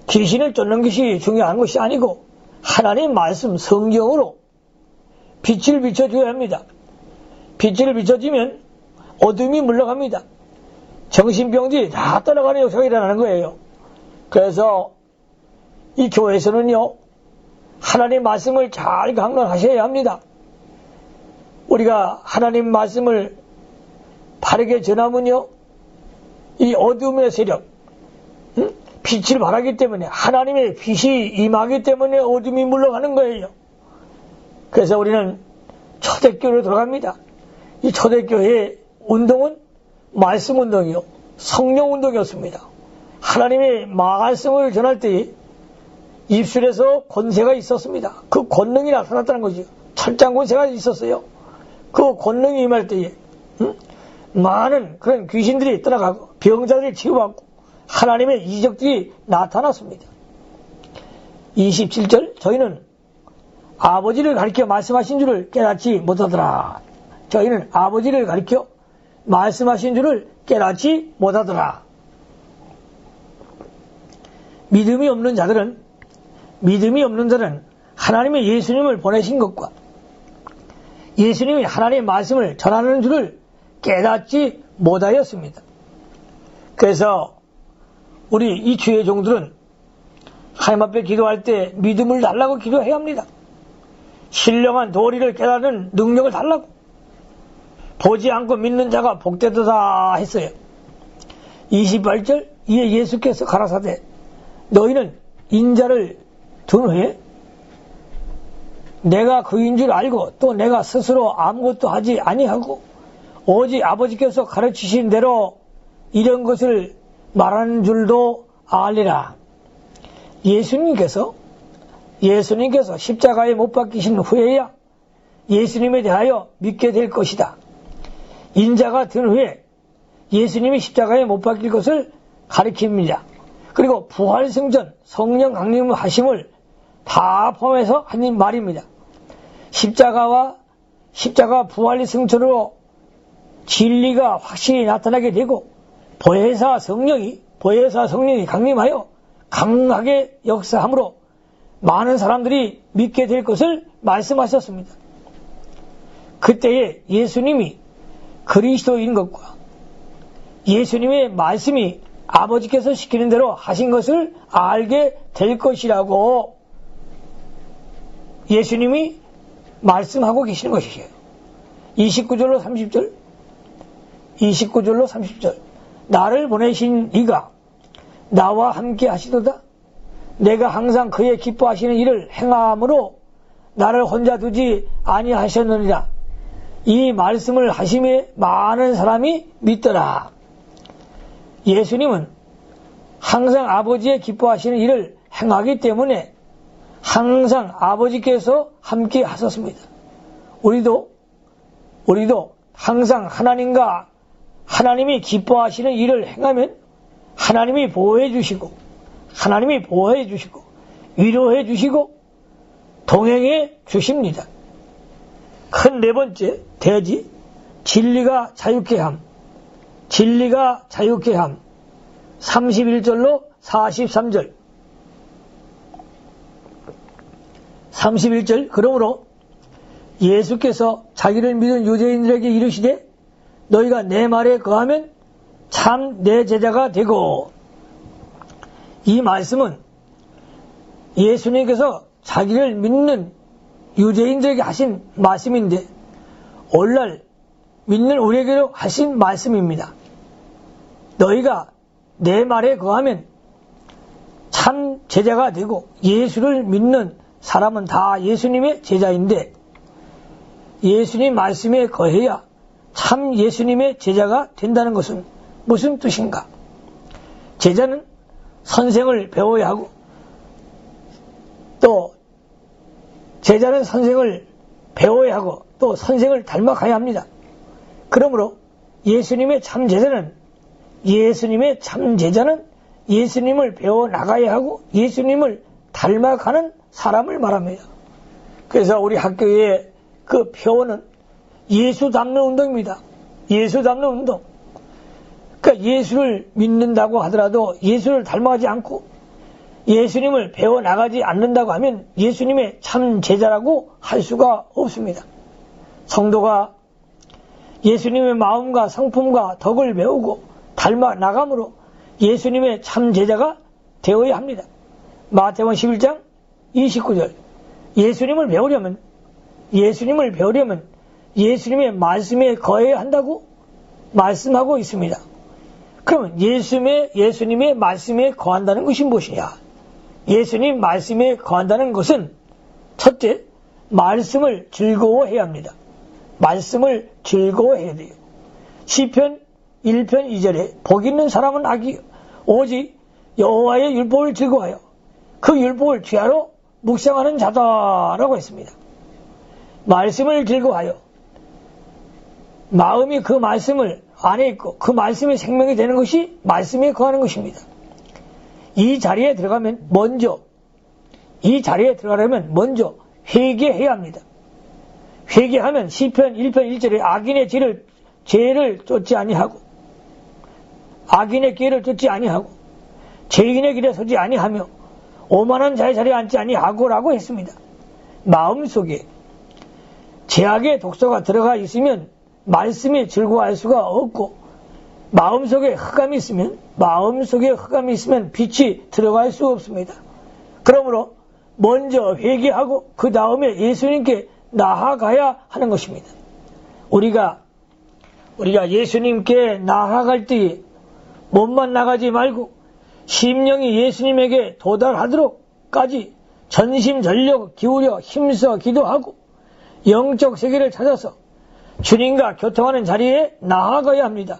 귀신을 쫓는 것이 중요한 것이 아니고 하나님의 말씀 성경으로 빛을 비춰줘야 합니다. 빛을 비춰주면 어둠이 물러갑니다. 정신병들이 다 떠나가는 역사가 일어나는 거예요. 그래서 이 교회에서는요, 하나님 말씀을 잘 강론하셔야 합니다. 우리가 하나님 말씀을 바르게 전하면요, 이 어둠의 세력, 빛을 발하기 때문에, 하나님의 빛이 임하기 때문에 어둠이 물러가는 거예요. 그래서 우리는 초대교회로 들어갑니다. 이 초대교회의 운동은 말씀 운동이요, 성령 운동이었습니다. 하나님의 말씀을 전할 때에 입술에서 권세가 있었습니다. 그 권능이 나타났다는 거죠. 철장 권세가 있었어요. 그 권능이 임할 때에 많은 그런 귀신들이 떠나가고 병자들이 치유받고 하나님의 이적들이 나타났습니다. 27절, 저희는 아버지를 가리켜 말씀하신 줄을 깨닫지 못하더라. 저희는 아버지를 가리켜 말씀하신 줄을 깨닫지 못하더라. 믿음이 없는 자는 하나님의 예수님을 보내신 것과 예수님이 하나님의 말씀을 전하는 줄을 깨닫지 못하였습니다. 그래서 우리 이 주의 종들은 하나님 앞에 기도할 때 믿음을 달라고 기도해야 합니다. 신령한 도리를 깨닫는 능력을 달라고. 보지 않고 믿는 자가 복되도다 했어요. 28절, 이에 예수께서 가라사대 너희는 인자를 둔 후에 내가 그인 줄 알고 또 내가 스스로 아무것도 하지 아니하고 오직 아버지께서 가르치신 대로 이런 것을 말하는 줄도 알리라. 예수님께서 십자가에 못 박히신 후에야 예수님에 대하여 믿게 될 것이다. 인자가 든 후에 예수님이 십자가에 못 박힐 것을 가리킵니다. 그리고 부활승전, 성령 강림하심을 다 포함해서 한 말입니다. 십자가 부활의 승천으로 진리가 확실히 나타나게 되고 보혜사 성령이 강림하여 강하게 역사함으로 많은 사람들이 믿게 될 것을 말씀하셨습니다. 그때에 예수님이 그리스도인 것과 예수님의 말씀이 아버지께서 시키는 대로 하신 것을 알게 될 것이라고 예수님이 말씀하고 계시는 것이에요. 29절로 30절 나를 보내신 이가 나와 함께 하시도다. 내가 항상 그의 기뻐하시는 일을 행함으로 나를 혼자 두지 아니하셨느니라. 이 말씀을 하심에 많은 사람이 믿더라. 예수님은 항상 아버지의 기뻐하시는 일을 행하기 때문에 항상 아버지께서 함께 하셨습니다. 우리도 항상 하나님이 기뻐하시는 일을 행하면 하나님이 보호해 주시고 위로해 주시고 동행해 주십니다. 큰 네 번째 대지, 진리가 자유케 함. 31절로 43절. 31절, 그러므로 예수께서 자기를 믿은 유대인들에게 이르시되 너희가 내 말에 거하면 참 내 제자가 되고. 이 말씀은 예수님께서 자기를 믿는 유대인들에게 하신 말씀인데 오늘날 믿는 우리에게도 하신 말씀입니다. 너희가 내 말에 거하면 참 제자가 되고. 예수를 믿는 사람은 다 예수님의 제자인데 예수님 말씀에 거해야 참 예수님의 제자가 된다는 것은 무슨 뜻인가? 제자는 선생을 배워야 하고 또 제자는 선생을 배워야 하고 또 선생을 닮아가야 합니다. 그러므로 예수님의 참 제자는 예수님을 배워 나가야 하고 예수님을 닮아가는 사람을 말합니다. 그래서 우리 학교의 그 표어는 예수 닮는 운동입니다. 예수 닮는 운동. 그러니까 예수를 믿는다고 하더라도 예수를 닮아가지 않고 예수님을 배워 나가지 않는다고 하면 예수님의 참 제자라고 할 수가 없습니다. 성도가 예수님의 마음과 성품과 덕을 배우고 닮아 나감으로 예수님의 참 제자가 되어야 합니다. 마태복음 11장 29절. 예수님을 배우려면 예수님의 말씀에 거해야 한다고 말씀하고 있습니다. 그러면 예수님의 말씀에 거한다는 것이 무엇이냐? 예수님 말씀에 거한다는 것은 첫째, 말씀을 즐거워해야 합니다. 말씀을 즐거워해야 돼요. 시편 1편 2절에 복 있는 사람은 악이요 오직 여호와의 율법을 즐거워하여 그 율법을 주야로 묵상하는 자다라고 했습니다. 말씀을 즐거워하여 마음이 그 말씀을 안에 있고 그 말씀이 생명이 되는 것이 말씀에 거하는 것입니다. 이 자리에 들어가려면 먼저 회개해야 합니다. 회개하면 시편 1편 1절에 악인의 죄를 쫓지 아니하고 악인의 길을 쫓지 아니하고 죄인의 길에 서지 아니하며 오만한 자의 자리에 앉지 아니하고라고 했습니다. 마음속에 죄악의 독소가 들어가 있으면 말씀이 즐거워할 수가 없고 마음속에 흑암이 있으면 빛이 들어갈 수 없습니다. 그러므로 먼저 회개하고 그 다음에 예수님께 나아가야 하는 것입니다. 우리가 예수님께 나아갈 때에 몸만 나가지 말고 심령이 예수님에게 도달하도록까지 전심전력 기울여 힘써 기도하고 영적 세계를 찾아서 주님과 교통하는 자리에 나아가야 합니다.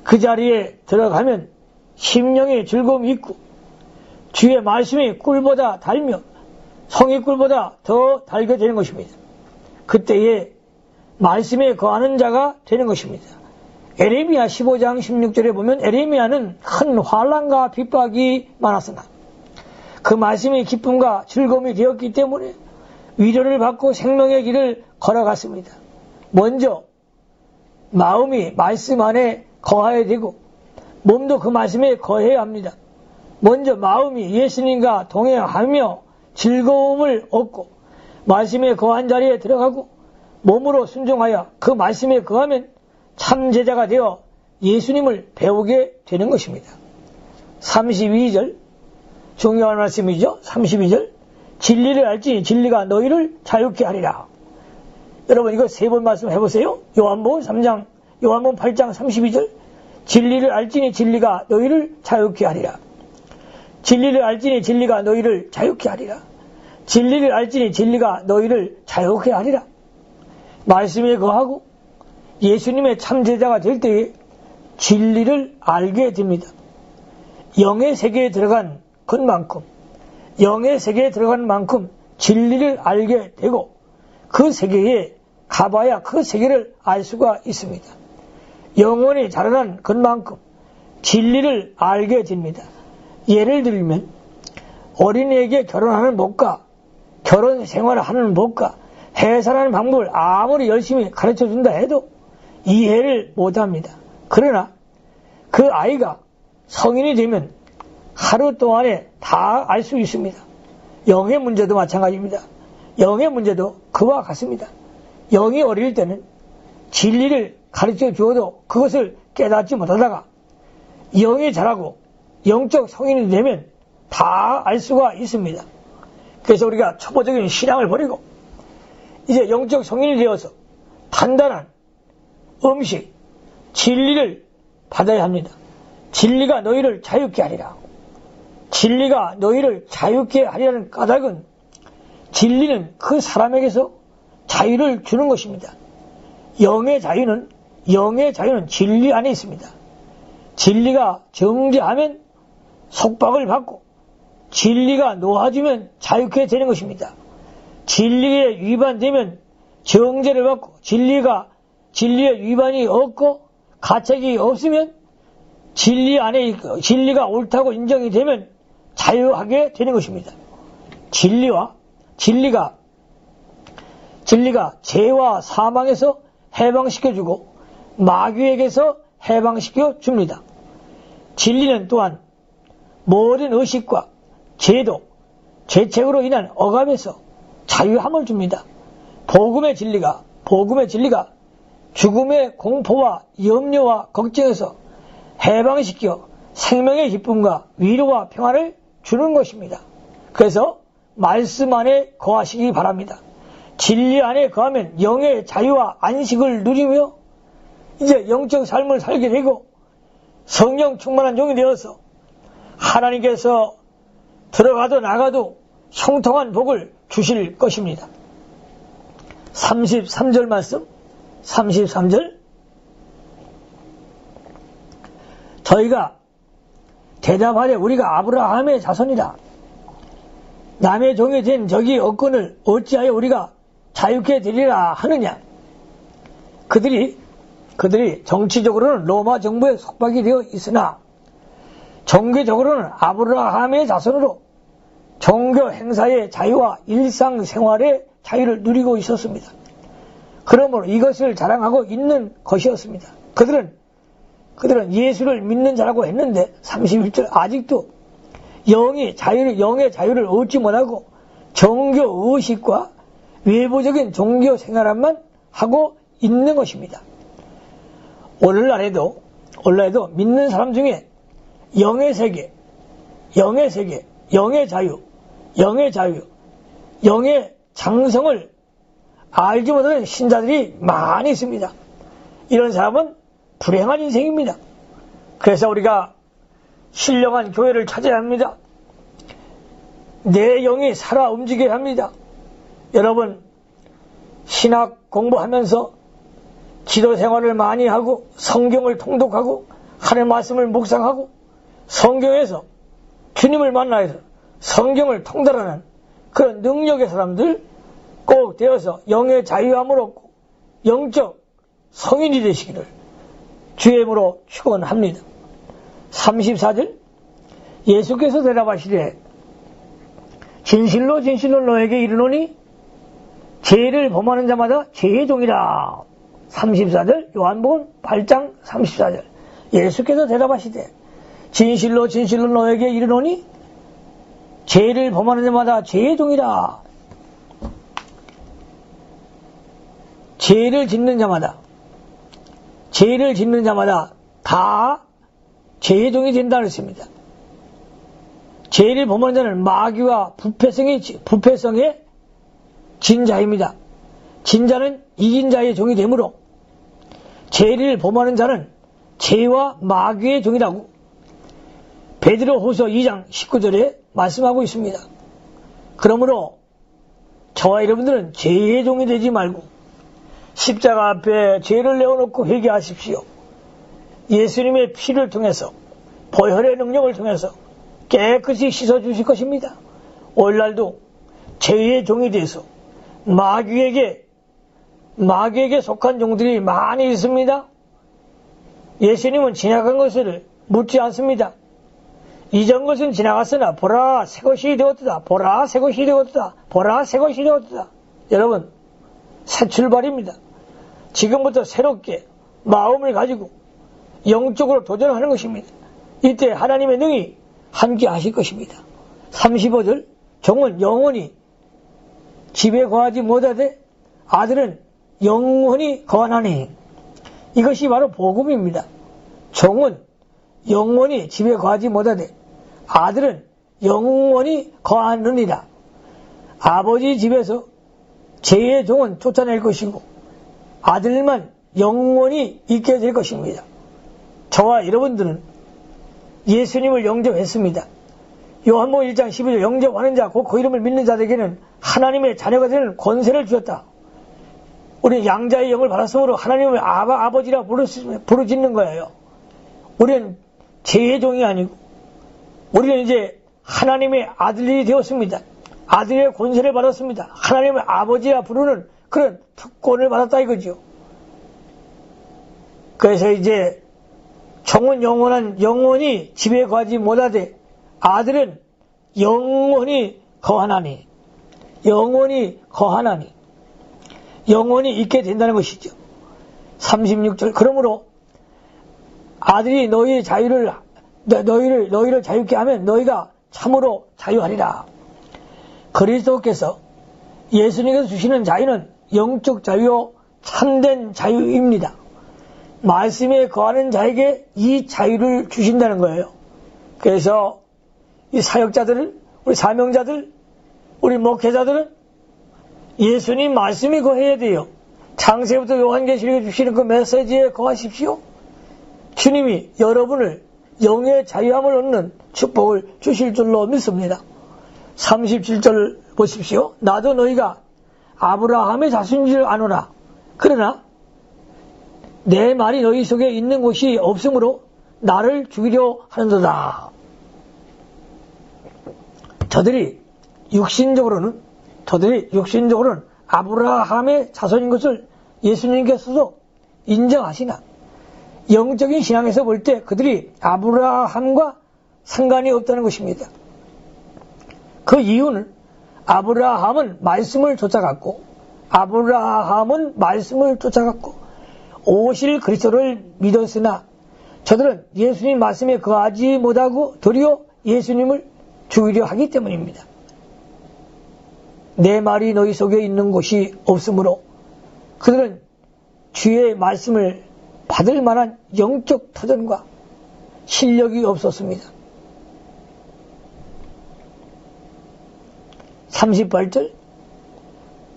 그 자리에 들어가면 심령의 즐거움이 있고 주의 말씀이 꿀보다 달며 성이 꿀보다 더 달게 되는 것입니다. 그때에 말씀에 거하는 자가 되는 것입니다. 에레미야 15장 16절에 보면 에레미야는 큰 환난과 핍박이 많았으나 그 말씀이 기쁨과 즐거움이 되었기 때문에 위로를 받고 생명의 길을 걸어갔습니다. 먼저 마음이 말씀 안에 거해야 되고 몸도 그 말씀에 거해야 합니다. 먼저 마음이 예수님과 동행하며 즐거움을 얻고 말씀에 거한 자리에 들어가고 몸으로 순종하여 그 말씀에 거하면 참 제자가 되어 예수님을 배우게 되는 것입니다. 32절 중요한 말씀이죠. 32절 진리를 알지니 진리가 너희를 자유케 하리라. 여러분 이거 세 번 말씀해 보세요. 요한복음 8장 32절 진리를 알지니 진리가 너희를 자유케 하리라. 진리를 알지니 진리가 너희를 자유케 하리라. 진리를 알지니 진리가 너희를 자유케 하리라. 말씀에 거하고 예수님의 참제자가 될 때에 진리를 알게 됩니다. 영의 세계에 들어간 것만큼 진리를 알게 되고 그 세계에 가봐야 그 세계를 알 수가 있습니다. 영혼이 자라난 것만큼 진리를 알게 됩니다. 예를 들면 어린이에게 결혼하는 법과 결혼 생활을 하는 법과 해산하는 방법을 아무리 열심히 가르쳐준다 해도 이해를 못합니다. 그러나 그 아이가 성인이 되면 하루 동안에 다 알 수 있습니다. 영의 문제도 마찬가지입니다. 영의 문제도 그와 같습니다. 영이 어릴 때는 진리를 가르쳐 주어도 그것을 깨닫지 못하다가 영이 자라고 영적 성인이 되면 다 알 수가 있습니다. 그래서 우리가 초보적인 신앙을 버리고 이제 영적 성인이 되어서 단단한 음식, 진리를 받아야 합니다. 진리가 너희를 자유케 하리라. 진리가 너희를 자유케 하리라는 까닭은 진리는 그 사람에게서 자유를 주는 것입니다. 영의 자유는 진리 안에 있습니다. 진리가 정죄하면 속박을 받고 진리가 놓아주면 자유케 되는 것입니다. 진리에 위반되면 정죄를 받고 진리의 위반이 없고 가책이 없으면 진리 안에 있고 진리가 옳다고 인정이 되면 자유하게 되는 것입니다. 진리가 죄와 사망에서 해방시켜주고 마귀에게서 해방시켜 줍니다. 진리는 또한 모든 의식과 죄도 죄책으로 인한 억압에서 자유함을 줍니다. 복음의 진리가 죽음의 공포와 염려와 걱정에서 해방시켜 생명의 기쁨과 위로와 평안을 주는 것입니다. 그래서 말씀 안에 거하시기 바랍니다. 진리 안에 거하면 영의 자유와 안식을 누리며 이제 영적 삶을 살게 되고 성령 충만한 종이 되어서 하나님께서 들어가도 나가도 형통한 복을 주실 것입니다. 33절 말씀, 33절. 저희가 대답하되 우리가 아브라함의 자손이라. 남의 종이 된 저기 업권을 어찌하여 우리가 자유케 되리라 하느냐. 그들이 정치적으로는 로마 정부에 속박이 되어 있으나 종교적으로는 아브라함의 자손으로 종교 행사의 자유와 일상생활의 자유를 누리고 있었습니다. 그러므로 이것을 자랑하고 있는 것이었습니다. 그들은 예수를 믿는 자라고 했는데 31절 아직도 영의 자유를 얻지 못하고 종교 의식과 외부적인 종교 생활만 하고 있는 것입니다. 오늘날에도 믿는 사람 중에 영의 세계, 영의 자유, 영의 장성을 알지 못하는 신자들이 많이 있습니다. 이런 사람은 불행한 인생입니다. 그래서 우리가 신령한 교회를 찾아야 합니다. 내 영이 살아 움직여야 합니다. 여러분, 신학 공부하면서 기도 생활을 많이 하고 성경을 통독하고 하나님의 말씀을 묵상하고 성경에서 주님을 만나서 성경을 통달하는 그런 능력의 사람들 꼭 되어서 영의 자유함을 얻고 영적 성인이 되시기를 주의 이름으로 축원합니다. 34절 예수께서 대답하시되 진실로 너에게 이르노니 죄를 범하는 자마다 죄의 종이라. 34절 요한복음 8장 34절 예수께서 대답하시되 진실로 너에게 이르노니 죄를 범하는 자마다 죄의 종이라. 죄를 짓는 자마다 다 죄의 종이 된다는 것입니다. 죄를 범하는 자는 마귀와 부패성의 진자입니다. 진자는 이긴 자의 종이 되므로 죄를 범하는 자는 죄와 마귀의 종이라고 베드로후서 2장 19절에 말씀하고 있습니다. 그러므로 저와 여러분들은 죄의 종이 되지 말고 십자가 앞에 죄를 내어놓고 회개하십시오. 예수님의 피를 통해서 보혈의 능력을 통해서 깨끗이 씻어주실 것입니다. 오늘날도 죄의 종이 돼서 마귀에게 속한 종들이 많이 있습니다. 예수님은 지나간 것을 묻지 않습니다. 이전 것은 지나갔으나 보라 새 것이 되었다. 보라 새 것이 되었다. 보라 새 것이 되었다. 여러분, 새 출발입니다. 지금부터 새롭게 마음을 가지고 영적으로 도전하는 것입니다. 이때 하나님의 능히 함께 하실 것입니다. 35절 종은 영원히 집에 거하지 못하되 아들은 영원히 거하나니. 이것이 바로 복음입니다. 종은 영원히 집에 거하지 못하되 아들은 영원히 거하느니라. 아버지 집에서 죄의 종은 쫓아낼 것이고 아들만 영원히 있게 될 것입니다. 저와 여러분들은 예수님을 영접했습니다. 요한복음 1장 12절 영접하는 자 곧 그 이름을 믿는 자들에게는 하나님의 자녀가 되는 권세를 주었다. 우리는 양자의 영을 받았으므로 하나님을 아버지라 부르짖는 거예요. 우리는 죄의 종이 아니고 우리는 이제 하나님의 아들이 되었습니다. 아들의 권세를 받았습니다. 하나님의 아버지라 부르는 그런 특권을 받았다 이거죠. 그래서 이제 종은 영원히 집에 거하지 못하되 아들은 영원히 거하나니. 영원히 있게 된다는 것이죠. 36절 그러므로 아들이 너희를 자유케 하면 너희가 참으로 자유하리라. 그리스도께서 예수님께서 주시는 자유는 영적 자유요 참된 자유입니다. 말씀에 거하는 자에게 이 자유를 주신다는 거예요. 그래서 이 사역자들은, 우리 사명자들, 우리 목회자들은 예수님 말씀에 거해야 돼요. 창세부터 요한계시록에 주시는 그 메시지에 거하십시오. 주님이 여러분을 영의 자유함을 얻는 축복을 주실 줄로 믿습니다. 37절 보십시오. 나도 너희가 아브라함의 자손인 줄 아노라. 그러나 내 말이 너희 속에 있는 곳이 없으므로 나를 죽이려 하는도다. 저들이 육신적으로는 아브라함의 자손인 것을 예수님께서도 인정하시나 영적인 신앙에서 볼 때 그들이 아브라함과 상관이 없다는 것입니다. 그 이유는 아브라함은 말씀을 쫓아갔고 오실 그리스도를 믿었으나 저들은 예수님 말씀에 거하지 못하고 도리어 예수님을 죽이려 하기 때문입니다. 내 말이 너희 속에 있는 곳이 없으므로 그들은 주의 말씀을 받을 만한 영적 터전과 실력이 없었습니다. 38절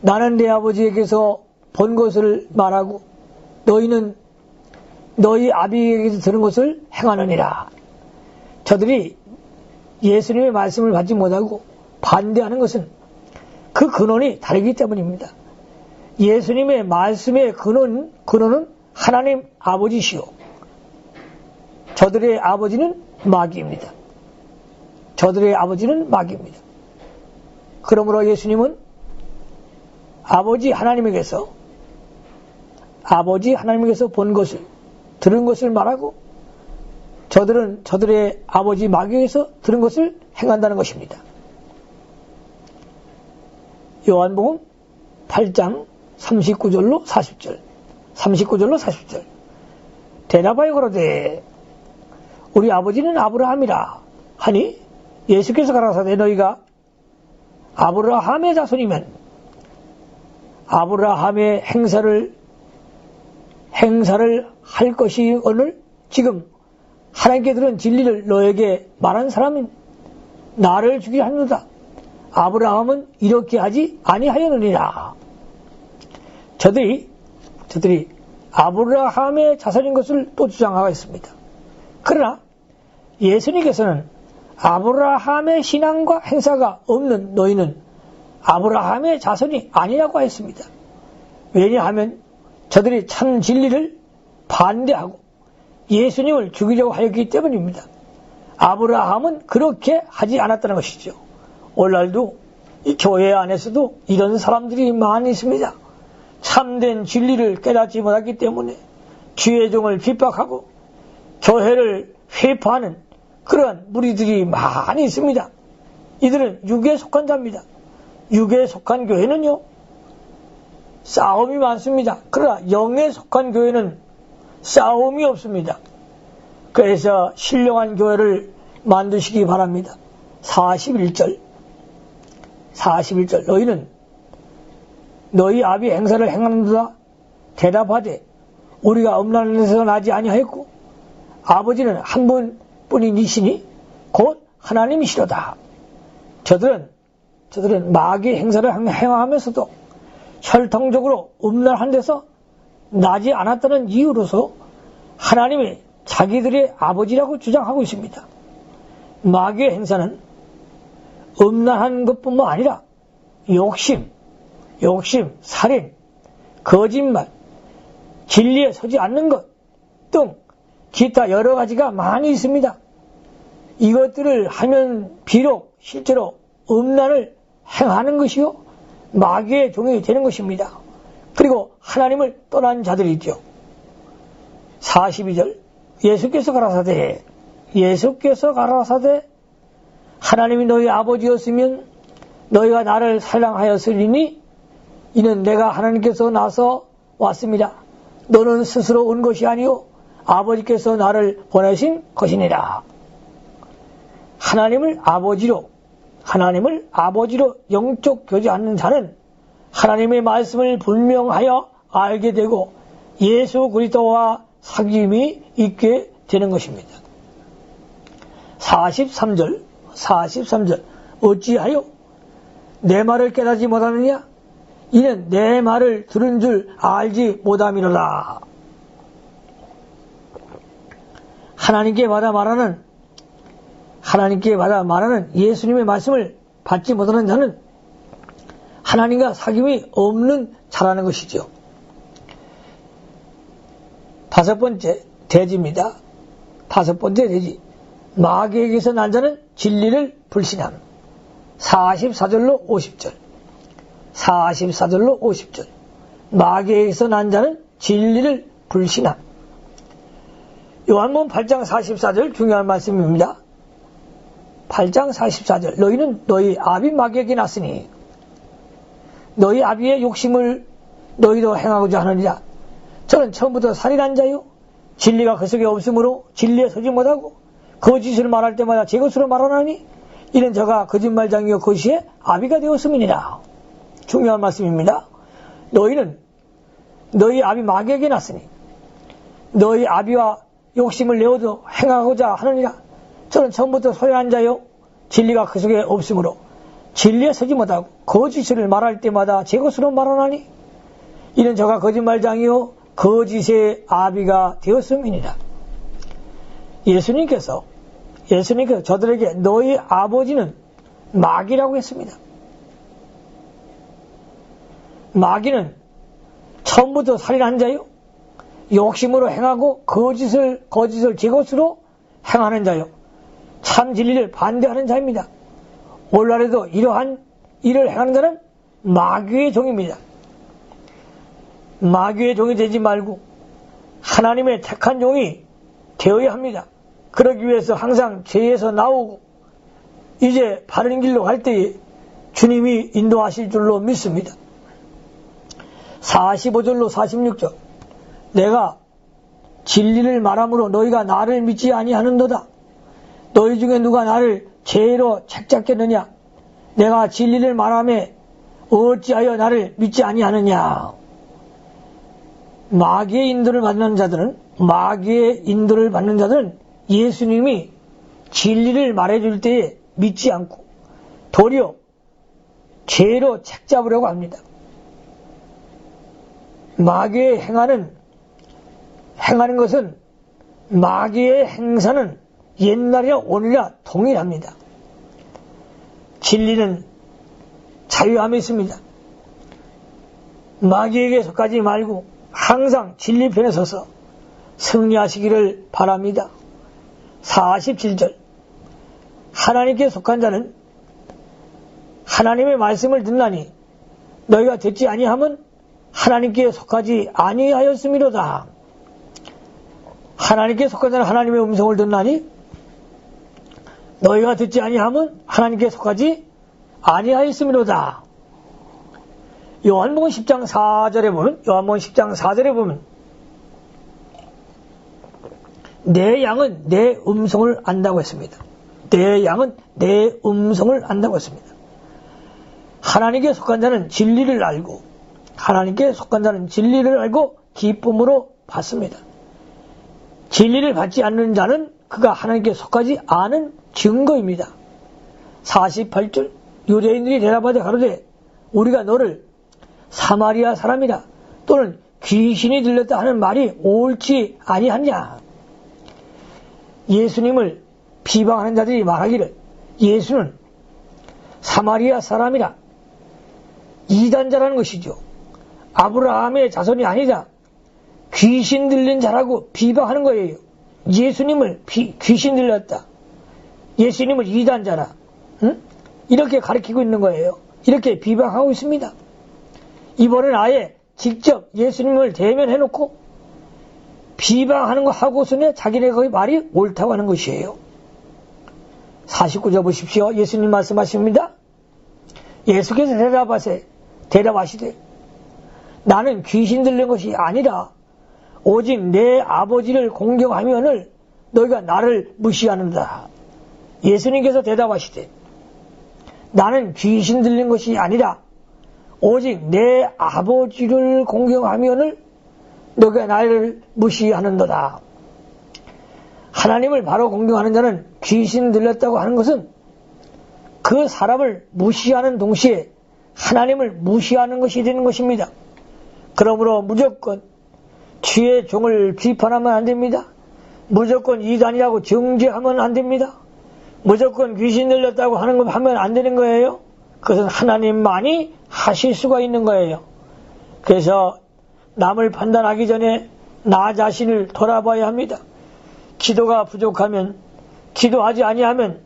나는 내 아버지에게서 본 것을 말하고 너희는 너희 아비에게서 들은 것을 행하느니라. 저들이 예수님의 말씀을 받지 못하고 반대하는 것은 그 근원이 다르기 때문입니다. 예수님의 말씀의 근원은 하나님 아버지시오. 저들의 아버지는 마귀입니다. 그러므로 예수님은 아버지 하나님에게서 본 것을, 들은 것을 말하고 저들은 저들의 아버지 마귀에게서 들은 것을 행한다는 것입니다. 요한복음 8장 39절로 40절. 대답하여 가로되 우리 아버지는 아브라함이라 하니 예수께서 가라사대 너희가 아브라함의 자손이면 아브라함의 행사를 할 것이 오늘 지금 하나님께 들은 진리를 너에게 말한 사람은 나를 죽이려 하는도다. 아브라함은 이렇게 하지 아니하였느니라. 저들이 아브라함의 자손인 것을 또 주장하고 있습니다. 그러나 예수님께서는 아브라함의 신앙과 행사가 없는 너희는 아브라함의 자손이 아니라고 했습니다. 왜냐하면 저들이 참 진리를 반대하고 예수님을 죽이려고 하였기 때문입니다. 아브라함은 그렇게 하지 않았다는 것이죠. 오늘날도 이 교회 안에서도 이런 사람들이 많이 있습니다. 참된 진리를 깨닫지 못했기 때문에 주의 종을 핍박하고 교회를 회파하는 그러한 무리들이 많이 있습니다. 이들은 육에 속한 자입니다. 육에 속한 교회는요, 싸움이 많습니다. 그러나 영에 속한 교회는 싸움이 없습니다. 그래서 신령한 교회를 만드시기 바랍니다. 41절 너희는 너희 아비 행사를 행하는도다. 대답하되 우리가 음란한 데서 나지 아니하였고 아버지는 한 분뿐이시니 곧 하나님이시로다. 저들은 마귀 행사를 행하면서도 혈통적으로 음란한 데서 나지 않았다는 이유로서 하나님이 자기들의 아버지라고 주장하고 있습니다. 마귀의 행사는 음란한 것뿐만 아니라 욕심, 살인, 거짓말, 진리에 서지 않는 것 등 기타 여러 가지가 많이 있습니다. 이것들을 하면 비록 실제로 음란을 행하는 것이요 마귀의 종이 되는 것입니다. 그리고 하나님을 떠난 자들이죠. 42절 예수께서 가라사대 하나님이 너희 아버지였으면 너희가 나를 사랑하였으리니 이는 내가 하나님께서 나서 왔습니다. 너는 스스로 온 것이 아니요 아버지께서 나를 보내신 것이니라. 하나님을 아버지로 영적 교제하는 자는 하나님의 말씀을 분명하여 알게 되고 예수 그리스도와 사귐이 있게 되는 것입니다. 43절 어찌하여 내 말을 깨닫지 못하느냐? 이는 내 말을 들은 줄 알지 못함이로라. 하나님께 받아 말하는 예수님의 말씀을 받지 못하는 자는 하나님과 사귐이 없는 자라는 것이죠. 5번째 대지입니다. 5번째 대지. 마귀에게서 난 자는 진리를 불신함. 44절로 50절. 마귀에게서 난 자는 진리를 불신함. 요한복음 8장 44절 중요한 말씀입니다. 8장 44절. 너희는 너희 아비 마귀에게 났으니 너희 아비의 욕심을 너희도 행하고자 하느니라. 저는 처음부터 살인한 자요 진리가 그 속에 없으므로 진리에 서지 못하고 거짓을 말할 때마다 제 것으로 말하나니 이는 저가 거짓말장이요 거시의 아비가 되었음이니라. 중요한 말씀입니다. 너희는 너희 아비 마귀에게 났으니 너희 아비와 욕심을 내어도 행하고자 하느니라. 저는 처음부터 소유한 자요 진리가 그 속에 없으므로 진리에 서지 못하고 거짓을 말할 때마다 제 것으로 말하나니 이는 저가 거짓말장이요 거짓의 아비가 되었음이니라. 예수님께서 저들에게 너희 아버지는 마귀라고 했습니다. 마귀는 처음부터 살인한 자요 욕심으로 행하고 거짓을 제 것으로 행하는 자요 참 진리를 반대하는 자입니다. 오늘날에도 이러한 일을 행하는 자는 마귀의 종입니다. 마귀의 종이 되지 말고 하나님의 택한 종이 되어야 합니다. 그러기 위해서 항상 죄에서 나오고 이제 바른 길로 갈 때에 주님이 인도하실 줄로 믿습니다. 45절로 46절. 내가 진리를 말함으로 너희가 나를 믿지 아니하는도다. 너희 중에 누가 나를 죄로 책잡겠느냐? 내가 진리를 말하매 어찌하여 나를 믿지 아니하느냐? 마귀의 인도를 받는 자들은 예수님이 진리를 말해줄 때에 믿지 않고 도리어 죄로 책잡으려고 합니다. 마귀의 행하는 것은 마귀의 행사는 옛날이나 오늘이나 동일합니다. 진리는 자유함이 있습니다. 마귀에게 속하지 말고 항상 진리 편에 서서 승리하시기를 바랍니다. 47절. 하나님께 속한 자는 하나님의 말씀을 듣나니 너희가 듣지 아니함은 하나님께 속하지 아니하였음이로다. 하나님께 속한 자는 하나님의 음성을 듣나니 너희가 듣지 아니함은 하나님께 속하지 아니하였음이로다. 요한복음 10장 4절에 보면 내 양은 내 음성을 안다고 했습니다. 내 양은 내 음성을 안다고 했습니다. 하나님께 속한 자는 진리를 알고 기쁨으로 받습니다. 진리를 받지 않는 자는 그가 하나님께 속하지 않은 증거입니다. 48절. 유대인들이 대답하되 가로되 우리가 너를 사마리아 사람이라 또는 귀신이 들렸다 하는 말이 옳지 아니하냐? 예수님을 비방하는 자들이 말하기를 예수는 사마리아 사람이라 이단자라는 것이죠. 아브라함의 자손이 아니다. 귀신 들린 자라고 비방하는 거예요. 예수님을 귀신 들렸다. 예수님을 이단자라. 응? 이렇게 가르치고 있는 거예요. 이렇게 비방하고 있습니다. 이번엔 아예 직접 예수님을 대면해놓고 비방하는 거 하고서는 자기네 거의 말이 옳다고 하는 것이에요. 49절 보십시오. 예수님 말씀하십니다. 예수께서 대답하시되 나는 귀신 들린 것이 아니라 오직 내 아버지를 공경하면을 너희가 나를 무시하는다. 예수님께서 대답하시되 나는 귀신 들린 것이 아니라 오직 내 아버지를 공경하면을 너가 나를 무시하는도다. 하나님을 바로 공경하는 자는 귀신 들렸다고 하는 것은 그 사람을 무시하는 동시에 하나님을 무시하는 것이 되는 것입니다. 그러므로 무조건 주의 종을 비판하면 안 됩니다. 무조건 이단이라고 정죄하면 안 됩니다. 무조건 귀신 들렸다고 하는 거 하면 안 되는 거예요. 그것은 하나님만이 하실 수가 있는 거예요. 그래서 남을 판단하기 전에 나 자신을 돌아봐야 합니다. 기도가 부족하면, 기도하지 아니하면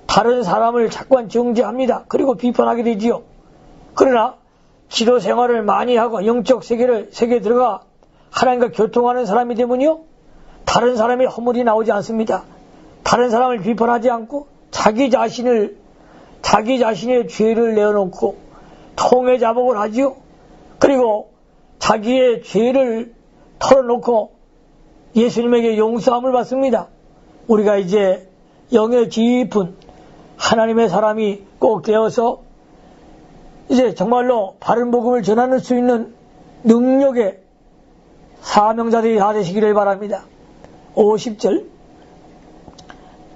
다른 사람을 자꾸만 정죄합니다. 그리고 비판하게 되지요. 그러나 기도 생활을 많이 하고 영적 세계에 들어가 하나님과 교통하는 사람이 되면요, 다른 사람의 허물이 나오지 않습니다. 다른 사람을 비판하지 않고 자기 자신의 죄를 내어놓고 통회 자복을 하지요. 그리고 자기의 죄를 털어놓고 예수님에게 용서함을 받습니다. 우리가 이제 영의 깊은 하나님의 사람이 꼭 되어서 이제 정말로 바른 복음을 전하는 수 있는 능력의 사명자들이 다 되시기를 바랍니다. 50절,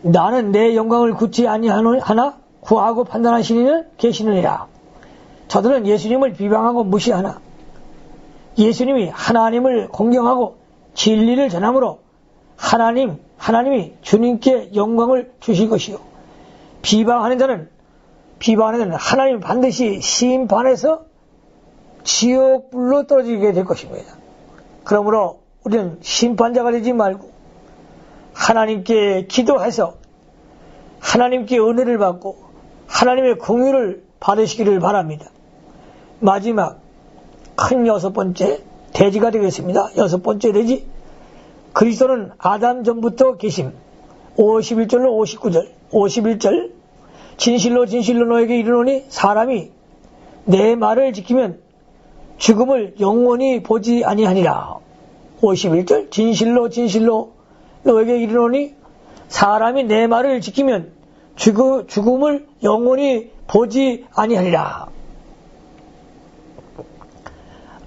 나는 내 영광을 굳지 아니하나 구하고 판단하시는 이는 계시느니라. 저들은 예수님을 비방하고 무시하나 예수님이 하나님을 공경하고 진리를 전함으로 하나님이 주님께 영광을 주실 것이요, 비방하는 자는 하나님 반드시 심판해서 지옥불로 떨어지게 될 것입니다. 그러므로 우리는 심판자가 되지 말고 하나님께 기도해서 하나님께 은혜를 받고 하나님의 공유를 받으시기를 바랍니다. 마지막 큰 6번째 대지가 되겠습니다. 6번째 대지, 그리스도는 아담 전부터 계심. 51절로 59절. 51절, 진실로 너에게 이르노니 사람이 내 말을 지키면 죽음을 영원히 보지 아니하니라. 51절, 진실로 너에게 이르노니 사람이 내 말을 지키면 죽음을 영원히 보지 아니하리라.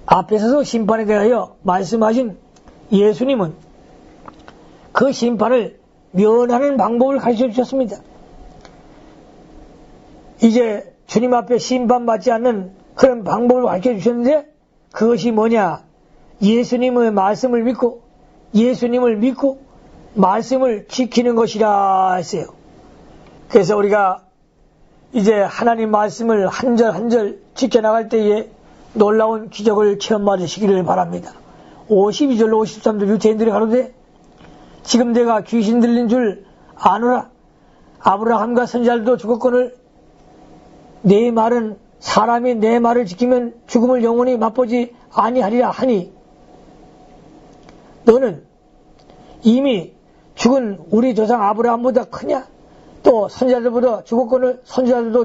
앞에서 심판에 대하여 말씀하신 예수님은 그 심판을 면하는 방법을 가르쳐 주셨습니다. 이제 주님 앞에 심판받지 않는 그런 방법을 가르쳐 주셨는데, 그것이 뭐냐? 예수님의 말씀을 믿고 말씀을 지키는 것이라 했어요. 그래서 우리가 이제 하나님 말씀을 한 절 한 절 지켜나갈 때에 놀라운 기적을 체험받으시기를 바랍니다. 52절로 53절, 유대인들이 가로되 지금 내가 귀신 들린 줄 아노라. 아브라함과 선지자들도 죽었거늘 네 말은 사람이 내 말을 지키면 죽음을 영원히 맛보지 아니하리라 하니, 너는 이미 죽은 우리 조상 아브라함보다 크냐? 또 선지자들도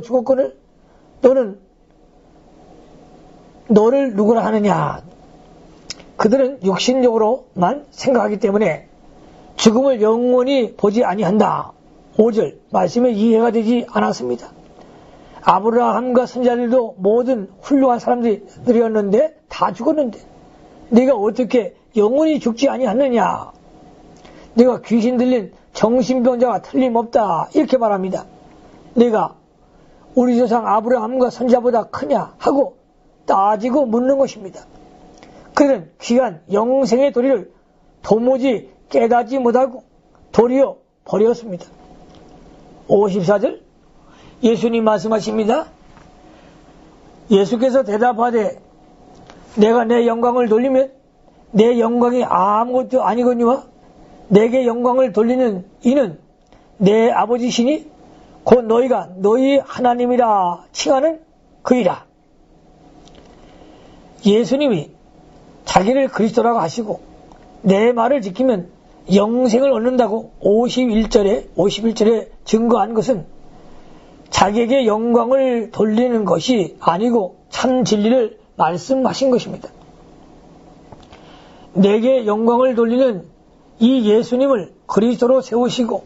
죽었거늘 너는 너를 누구라 하느냐? 그들은 육신적으로만 생각하기 때문에 죽음을 영원히 보지 아니한다. 5절 말씀에 이해가 되지 않았습니다. 아브라함과 선지자들도 모든 훌륭한 사람들이었는데 다 죽었는데 네가 어떻게 영원히 죽지 아니하느냐? 네가 귀신 들린 정신병자가 틀림없다, 이렇게 말합니다. 네가 우리 조상 아브라함과 선지자보다 크냐 하고 따지고 묻는 것입니다. 그들은 귀한 영생의 도리를 도무지 깨닫지 못하고 도리어 버렸습니다. 54절 예수님 말씀하십니다. 예수께서 대답하되 내가 내 영광을 돌리면 내 영광이 아무것도 아니거니와 내게 영광을 돌리는 이는 내 아버지시니 곧 너희가 너희 하나님이라 칭하는 그이라. 예수님이 자기를 그리스도라고 하시고 내 말을 지키면 영생을 얻는다고 51절에 증거한 것은 자기에게 영광을 돌리는 것이 아니고 참 진리를 말씀하신 것입니다. 내게 영광을 돌리는 이 예수님을 그리스도로 세우시고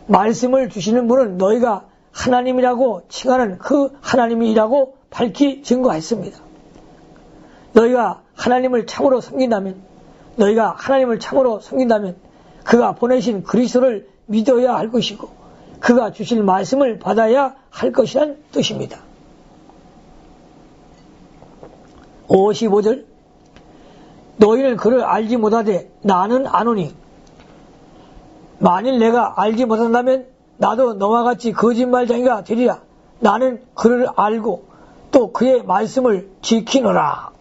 말씀을 주시는 분은 너희가 하나님이라고 칭하는 그 하나님이라고 밝히 증거했습니다. 너희가 하나님을 참으로 섬긴다면 너희가 하나님을 참으로 섬긴다면 그가 보내신 그리스도를 믿어야 할 것이고 그가 주실 말씀을 받아야 할 것이란 뜻입니다. 55절 너희는 그를 알지 못하되 나는 아노니 만일 내가 알지 못한다면 나도 너와 같이 거짓말쟁이가 되리라. 나는 그를 알고 또 그의 말씀을 지키노라.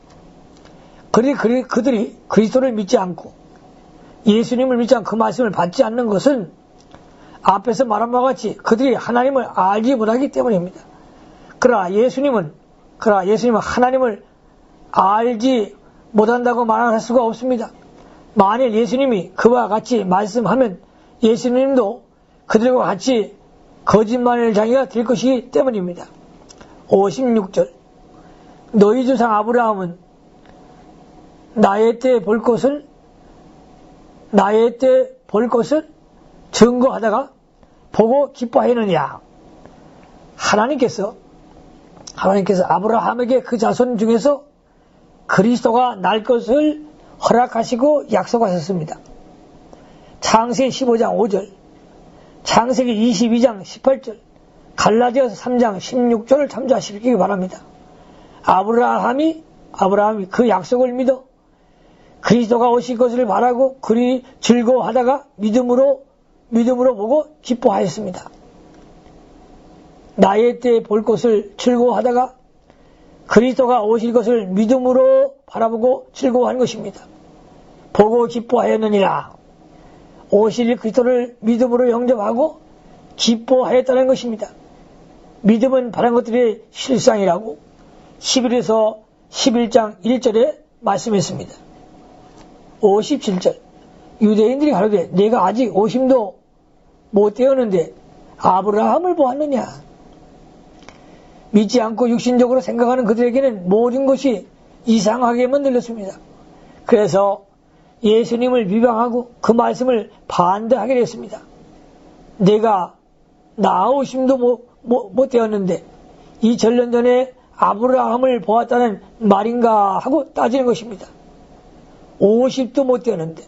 그들이 그리스도를 믿지 않고 예수님을 믿지 않고 그 말씀을 받지 않는 것은 앞에서 말한 바와 같이 그들이 하나님을 알지 못하기 때문입니다. 그러나 예수님은 하나님을 알지 못한다고 말할 수가 없습니다. 만일 예수님이 그와 같이 말씀하면 예수님도 그들과 같이 거짓말쟁이가 될 것이기 때문입니다. 56절 너희 조상 아브라함은 나의 때 볼 것을 증거하다가 보고 기뻐하느냐. 하나님께서 아브라함에게 그 자손 중에서 그리스도가 날 것을 허락하시고 약속하셨습니다. 창세기 15장 5절, 창세기 22장 18절, 갈라디아서 3장 16절을 참조하시기 바랍니다. 아브라함이 그 약속을 믿어 그리스도가 오실 것을 바라고 그리 즐거워하다가 믿음으로 보고 기뻐하였습니다. 나의 때에 볼 것을 즐거워하다가 그리스도가 오실 것을 믿음으로 바라보고 즐거워하는 것입니다. 보고 기뻐하였느니라. 오실 그리스도를 믿음으로 영접하고 기뻐하였다는 것입니다. 믿음은 바란 것들의 실상이라고 11에서 11장 1절에 말씀했습니다. 57절 유대인들이 가로되 내가 아직 50도 못 되었는데 아브라함을 보았느냐. 믿지 않고 육신적으로 생각하는 그들에게는 모든 것이 이상하게만 들렸습니다. 그래서 예수님을 비방하고 그 말씀을 반대하게 됐습니다. 내가 나 50도 못 되었는데 2000년 전에 아브라함을 보았다는 말인가 하고 따지는 것입니다. 50도 못 되었는데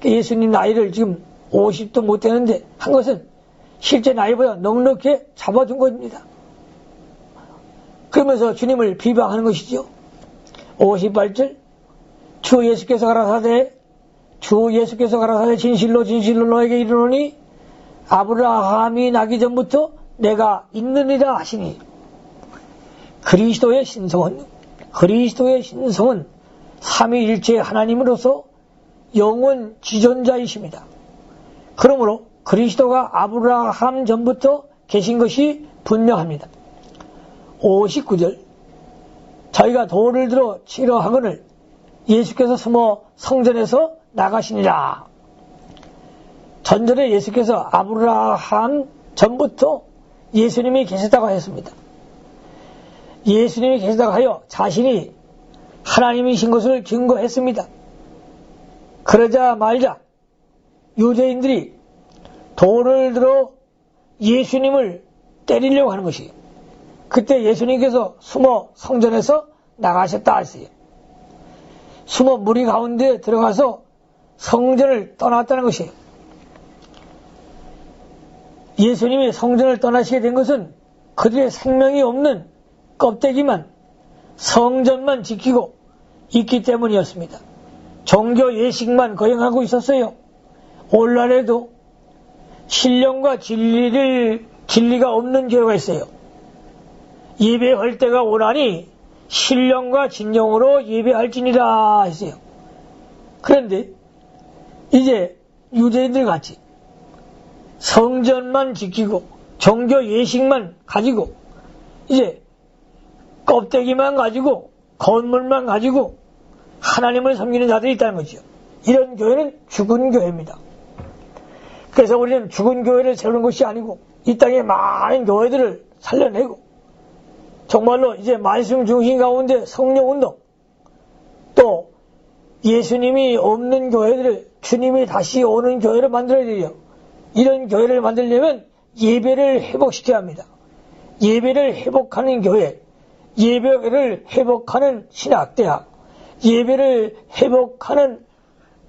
예수님 나이를 지금 50도 못 되는데 한 것은 실제 나이보다 넉넉히 잡아둔 것입니다. 그러면서 주님을 비방하는 것이죠. 58절 주 예수께서 가라사대 진실로 너에게 이르노니 아브라함이 나기 전부터 내가 있느니라 하시니 그리스도의 신성은 삼위일체 하나님으로서 영원 지존자이십니다. 그러므로 그리스도가 아브라함 전부터 계신 것이 분명합니다. 59절 저희가 돌을 들어 치려 하거늘 예수께서 숨어 성전에서 나가시니라. 전전에 예수께서 아브라함 전부터 예수님이 계셨다고 하였습니다. 예수님이 계셨다고 하여 자신이 하나님이신 것을 증거했습니다. 그러자 말자 유대인들이 돌을 들어 예수님을 때리려고 하는 것이 그때 예수님께서 숨어 성전에서 나가셨다 했어요. 숨어 무리 가운데 들어가서 성전을 떠났다는 것이에요. 예수님이 성전을 떠나시게 된 것은 그들의 생명이 없는 껍데기만 성전만 지키고 있기 때문이었습니다. 종교 예식만 거행하고 있었어요. 오늘날에도 신령과 진리가 없는 교회가 있어요. 예배할 때가 오나니 신령과 진정으로 예배할지니라 했어요. 그런데 이제 유대인들 같이 성전만 지키고 종교 예식만 가지고 이제 껍데기만 가지고 건물만 가지고 하나님을 섬기는 자들이 있다는 거죠. 이런 교회는 죽은 교회입니다. 그래서 우리는 죽은 교회를 세우는 것이 아니고 이 땅에 많은 교회들을 살려내고 정말로 이제 말씀 중심 가운데 성령운동 또 예수님이 없는 교회들을 주님이 다시 오는 교회를 만들어야 돼요. 이런 교회를 만들려면 예배를 회복시켜야 합니다. 예배를 회복하는 교회, 예배를 회복하는 신학대학, 예배를 회복하는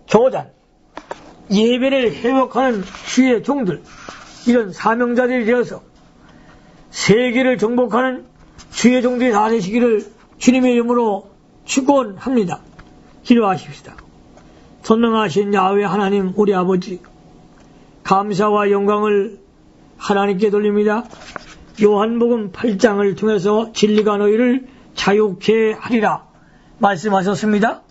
교단, 예배를 회복하는 주의 종들, 이런 사명자들이 되어서 세계를 정복하는 주의 종들이 다 되시기를 주님의 이름으로 축원합니다. 기도하십시다. 선능하신 야훼 하나님 우리 아버지, 감사와 영광을 하나님께 돌립니다. 요한복음 8장을 통해서 진리가 너희를 자유케 하리라 말씀하셨습니다.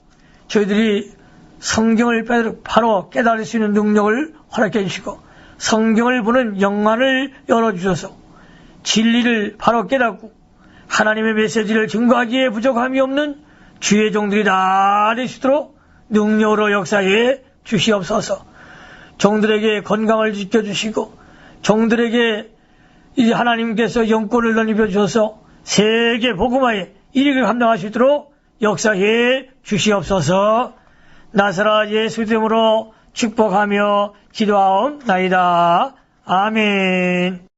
저희들이 성경을 바로 깨달을 수 있는 능력을 허락해 주시고 성경을 보는 영안을 열어주셔서 진리를 바로 깨닫고 하나님의 메시지를 증거하기에 부족함이 없는 주의 종들이 다 되시도록 능력으로 역사해 주시옵소서. 종들에게 건강을 지켜주시고 종들에게 이제 하나님께서 영권을 넓혀 주셔서 세계 복음화에 일익을 감당할 수 있도록 역사해 주시옵소서. 나사렛 예수 이름으로 축복하며 기도하옵나이다. 아멘.